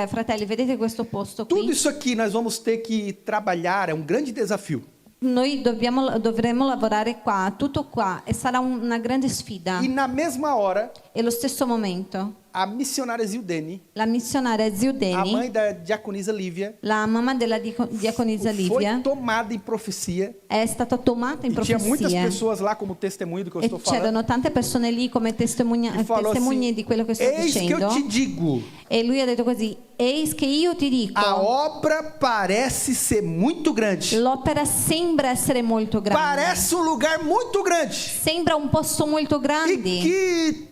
fratelli, vedete questo posto Tudo qui? isso aqui nós vamos ter que trabalhar, é um grande desafio. Noi dovremo lavorare qua, tutto qua, e sarà una grande sfida. E na mesma hora, E allo stesso momento, A missionária Zildene, la missionaria a Zildeni, mãe da diaconisa Lívia, la mamma della diaconisa foi Livia, tomada em profecia. è stata tomata in E tinha muitas profezia. pessoas lá como testemunho do que eu E estou falando. c'erano tante persone lì come E falou testimoni assim, di quello che sto eis que eu dicendo. te digo, E lui ha detto così: eis che io ti a dico, obra parece ser muito grande. l'opera sembra essere molto grande. Parece um lugar muito grande. Sembra un posto molto E grande. que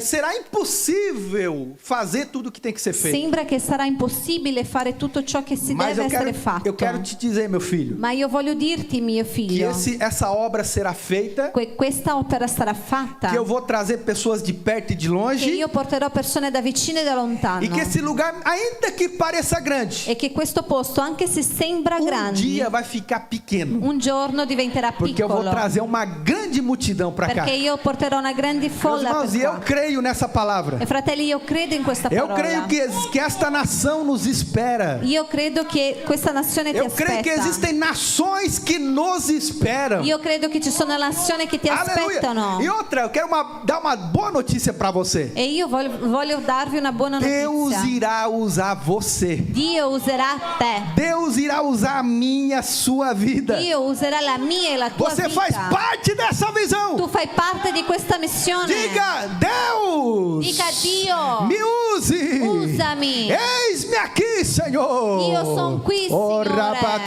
será impossível fazer tudo o que tem que ser feito. Sembra che sarà impossibile fare tutto ciò che si Mas deve essere fatto. eu quero te dizer, meu filho, Ma io voglio dirti, mio que figlio, essa obra será feita, questa opera sarà fatta. que eu vou trazer pessoas de perto e de Che longe, io porterò persone da vicino e da lontano. e que esse lugar, ainda que pareça grande, E che questo posto, anche se sembra grande, dia vai ficar pequeno, un giorno diventerà porque eu vou piccolo. trazer uma grande multidão para cá. Perché io porterò una grande Meus folla irmãos, e per eu qua. creio nessa palavra. E fratelli, io credo in questa Eu parola. creio que esta nação nos espera. Io credo che questa nazione ti Eu creio que aspetta. existem nações que nos esperam. Io credo che ci sono nazioni che ti aspettano. E outra, eu quero dar uma boa notícia para você. E io voglio darvi una buona Deus notizia. irá usar você. Dio userà te. Deus irá usar a minha, a sua vida. Dio userà la mia e la tua Você vita. faz parte dessa visão. Tu fai parte di questa missione. Diga, Deus, Dica, Dio, me use. usami. Eis-me aqui, Senhor. Io son qui, Oh, Signore.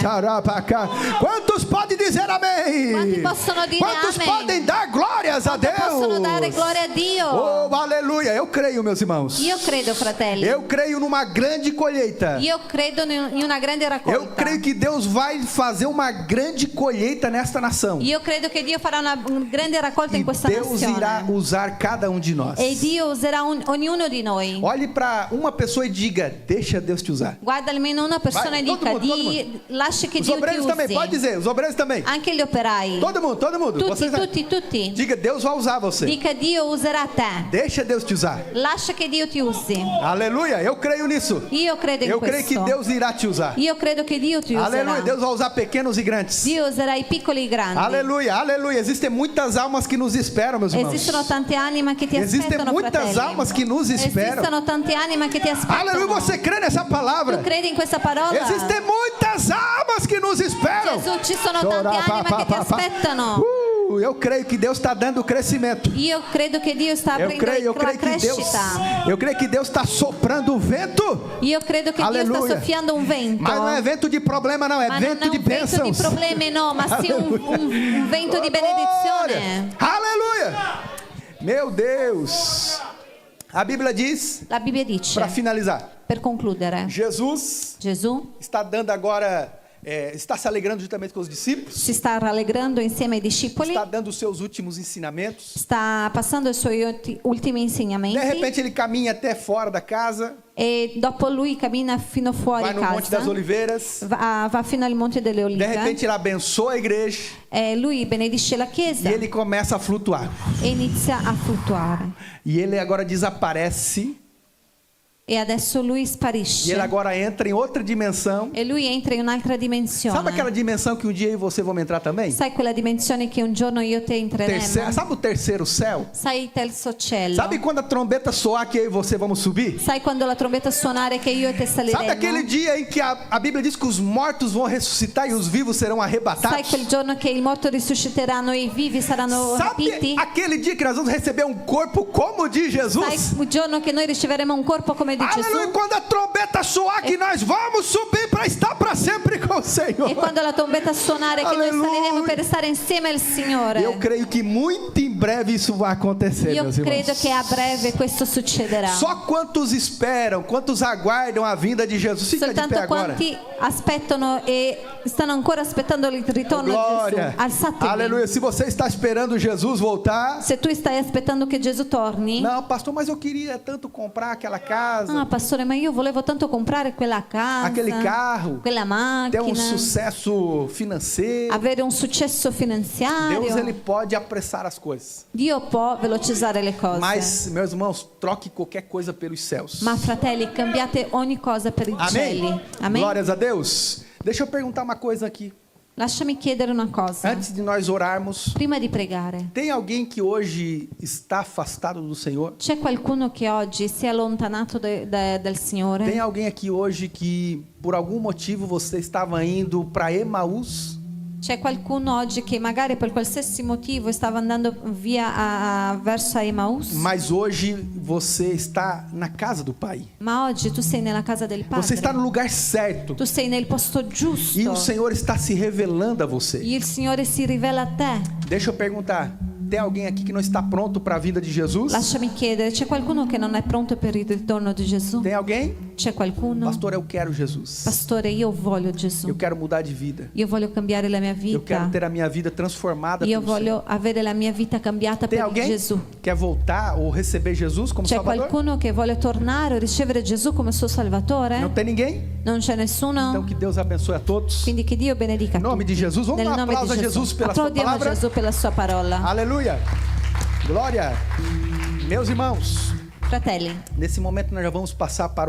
rapatarapacá. Quantos podem dizer amém? Quanti possono dire Quantos amém? podem dar glórias a Deus? Possono dare gloria a Dio. Oh, aleluia. Eu creio, meus irmãos. Io credo, fratelli. Eu creio numa grande colheita. Io credo in una grande raccolta. Eu creio que Deus vai fazer uma grande colheita nesta nação. Io credo che Dio farà una grande raccolta E in questa Deus irá nazione. usar cada um de nós. E Dio userà ognuno di noi. Olhe para uma pessoa e diga: deixa Deus te usar. Guarda almeno una persona Vai, e todo dica: mundo, todo mundo. lascia che Os Dio ti obreiros também, usi. pode dizer, os obreiros também. Anche gli operai. Todo mundo, todo mundo. Tutti, Vocês- tutti. Diga: Deus vai usar você. Dica: Dio userà te. Deixa Deus te usar. Lascia che Dio ti usi. Aleluia, eu creio nisso. Io credo in Eu creio que questo. Deus irá te usar. Io credo che Dio ti Aleluia, userà. Deus vai usar pequenos e grandes. Dio userà i piccoli e i grandi. Aleluia, aleluia. Existem muitas almas que nos esperam, meus irmãos. Esistono tante anime che ti Existem aspettano, muitas fratelli. almas que nos esperam. Esistono tante anime che ti aspettano. Aleluia, você crê nessa palavra? Tu credi in questa parola? Existem muitas almas que nos esperam. Gesù, ci sono tante anime che ti aspettano. Eu creio que Deus está dando crescimento. Io credo che Dio sta Eu aprendo creio la crescita. que Deus está soprando o vento. Io credo che Dio Alleluia. sta soffiando un vento. Mas não é vento de problema, não. É Ma non vento è de un vento di bênçãos. problemi, no, ma sì un vento di benedizione. Aleluia. Meu Deus. A Bíblia diz, La Bibbia dice, para finalizar, per concludere, Jesus Gesù está dando agora, está se alegrando juntamente com os discípulos, si sta rallegrando insieme ai discepoli, está dando os seus últimos ensinamentos. sta passando i suoi ultimi De insegnamenti repente ele caminha até fora da casa, e dopo lui cammina fino fuori vai no Monte casa, das Oliveiras. va fino al Monte delle De Olive, repente ele abençoa a igreja e lui benedisce la e chiesa ele começa a flutuar. e inizia a fluttuare. E ele agora desaparece. E adesso lui E sparisce. ele agora entra em outra dimensão. E lui entra in un'altra dimensione. Sabe aquela dimensão que um dia eu e você vamos entrar também? Sai quella dimensione che un giorno io e te entreremo? Sabe o terceiro céu? Sai il terzo cielo? Sabe quando a trombeta soar que eu e você vamos subir? Sai quando la trombetta suonare che io e te Sabe aquele saliremo? dia em que a Bíblia diz que os mortos vão ressuscitar e os vivos serão Sai arrebatados? quel giorno che i morti risusciteranno e i vivi saranno Sabe rapiti? aquele dia que nós vamos receber um corpo como o de Sai Jesus? il giorno che noi riceveremo un corpo come di Aleluia, Gesù? quando a trombeta soar que nós vamos subir para estar para sempre com o Senhor. E quando la trombetta suonare che noi Alleluia. saliremo per stare insieme al Signore? Eu creio que muito em breve isso vai acontecer, Io meus irmãos. credo che a breve questo succederà. Só quantos esperam, quantos aguardam a vinda de Jesus? Fica de pé Soltanto agora. quanti aspettano e stanno ancora aspettando il ritorno di Glória. Gesù. Alzatevi. Aleluia. Se você está esperando Jesus voltar. Se tu stai aspettando che Gesù torni, Não, pastor, mas eu queria tanto comprar aquela casa, ah pastore, ma io volevo tanto comprare quella casa, aquele carro, quella ter um macchina, sucesso financeiro. avere un successo finanziario. Deus, ele pode apressar as coisas. Dio può velocizzare le cose. Mas, meus irmãos, troque qualquer coisa pelos céus. Ma fratelli, cambiate ogni cosa per i Amém? cieli. Amen. Glórias a Deus. Deixa eu perguntar uma coisa aqui. Lasciami chiedere una cosa. Antes de nós orarmos, Prima di pregare, tem alguém que hoje está afastado do Senhor? c'è qualcuno che oggi si è allontanato dal Tem Signore? alguém aqui hoje que, por algum motivo, você estava indo para Emaús? C'è qualcuno oggi che magari per qualsiasi motivo stava andando via verso Emmaus? Mas hoje você está na casa do Pai. Ma oggi tu sei nella casa del Você está Padre. no lugar certo. Tu sei nel posto E o giusto. Senhor está se revelando a você. E il Signore si rivela a te. Deixa eu perguntar. Tem alguém aqui que não está pronto para a vinda de Jesus? Lasciami chiedere, c'è qualcuno che non è pronto per il ritorno di Gesù? Tem alguém? C'è qualcuno? Pastor, eu quero Jesus. Pastore, io voglio Eu Gesù. quero mudar de vida. Io voglio cambiare la mia Eu quero vita. ter a minha vida transformada Io pelo Senhor. voglio avere la mia vita cambiata Tem per alguém Gesù. que quer voltar ou receber Jesus como C'è Salvador? qualcuno che vuole tornare o ricevere Gesù come suo Não Salvatore? tem ninguém? Non c'è Então nessuno? que Deus abençoe a todos. Quindi che Dio benedica Em nome tutti. de Jesus, vamos Nel dar um nome aplauso a di Jesus Gesù. pela sua Applaudiamo palavra. Gesù per la sua parola. Aleluia. Glória. Meus irmãos, Fratelli, nesse momento nós já vamos passar para o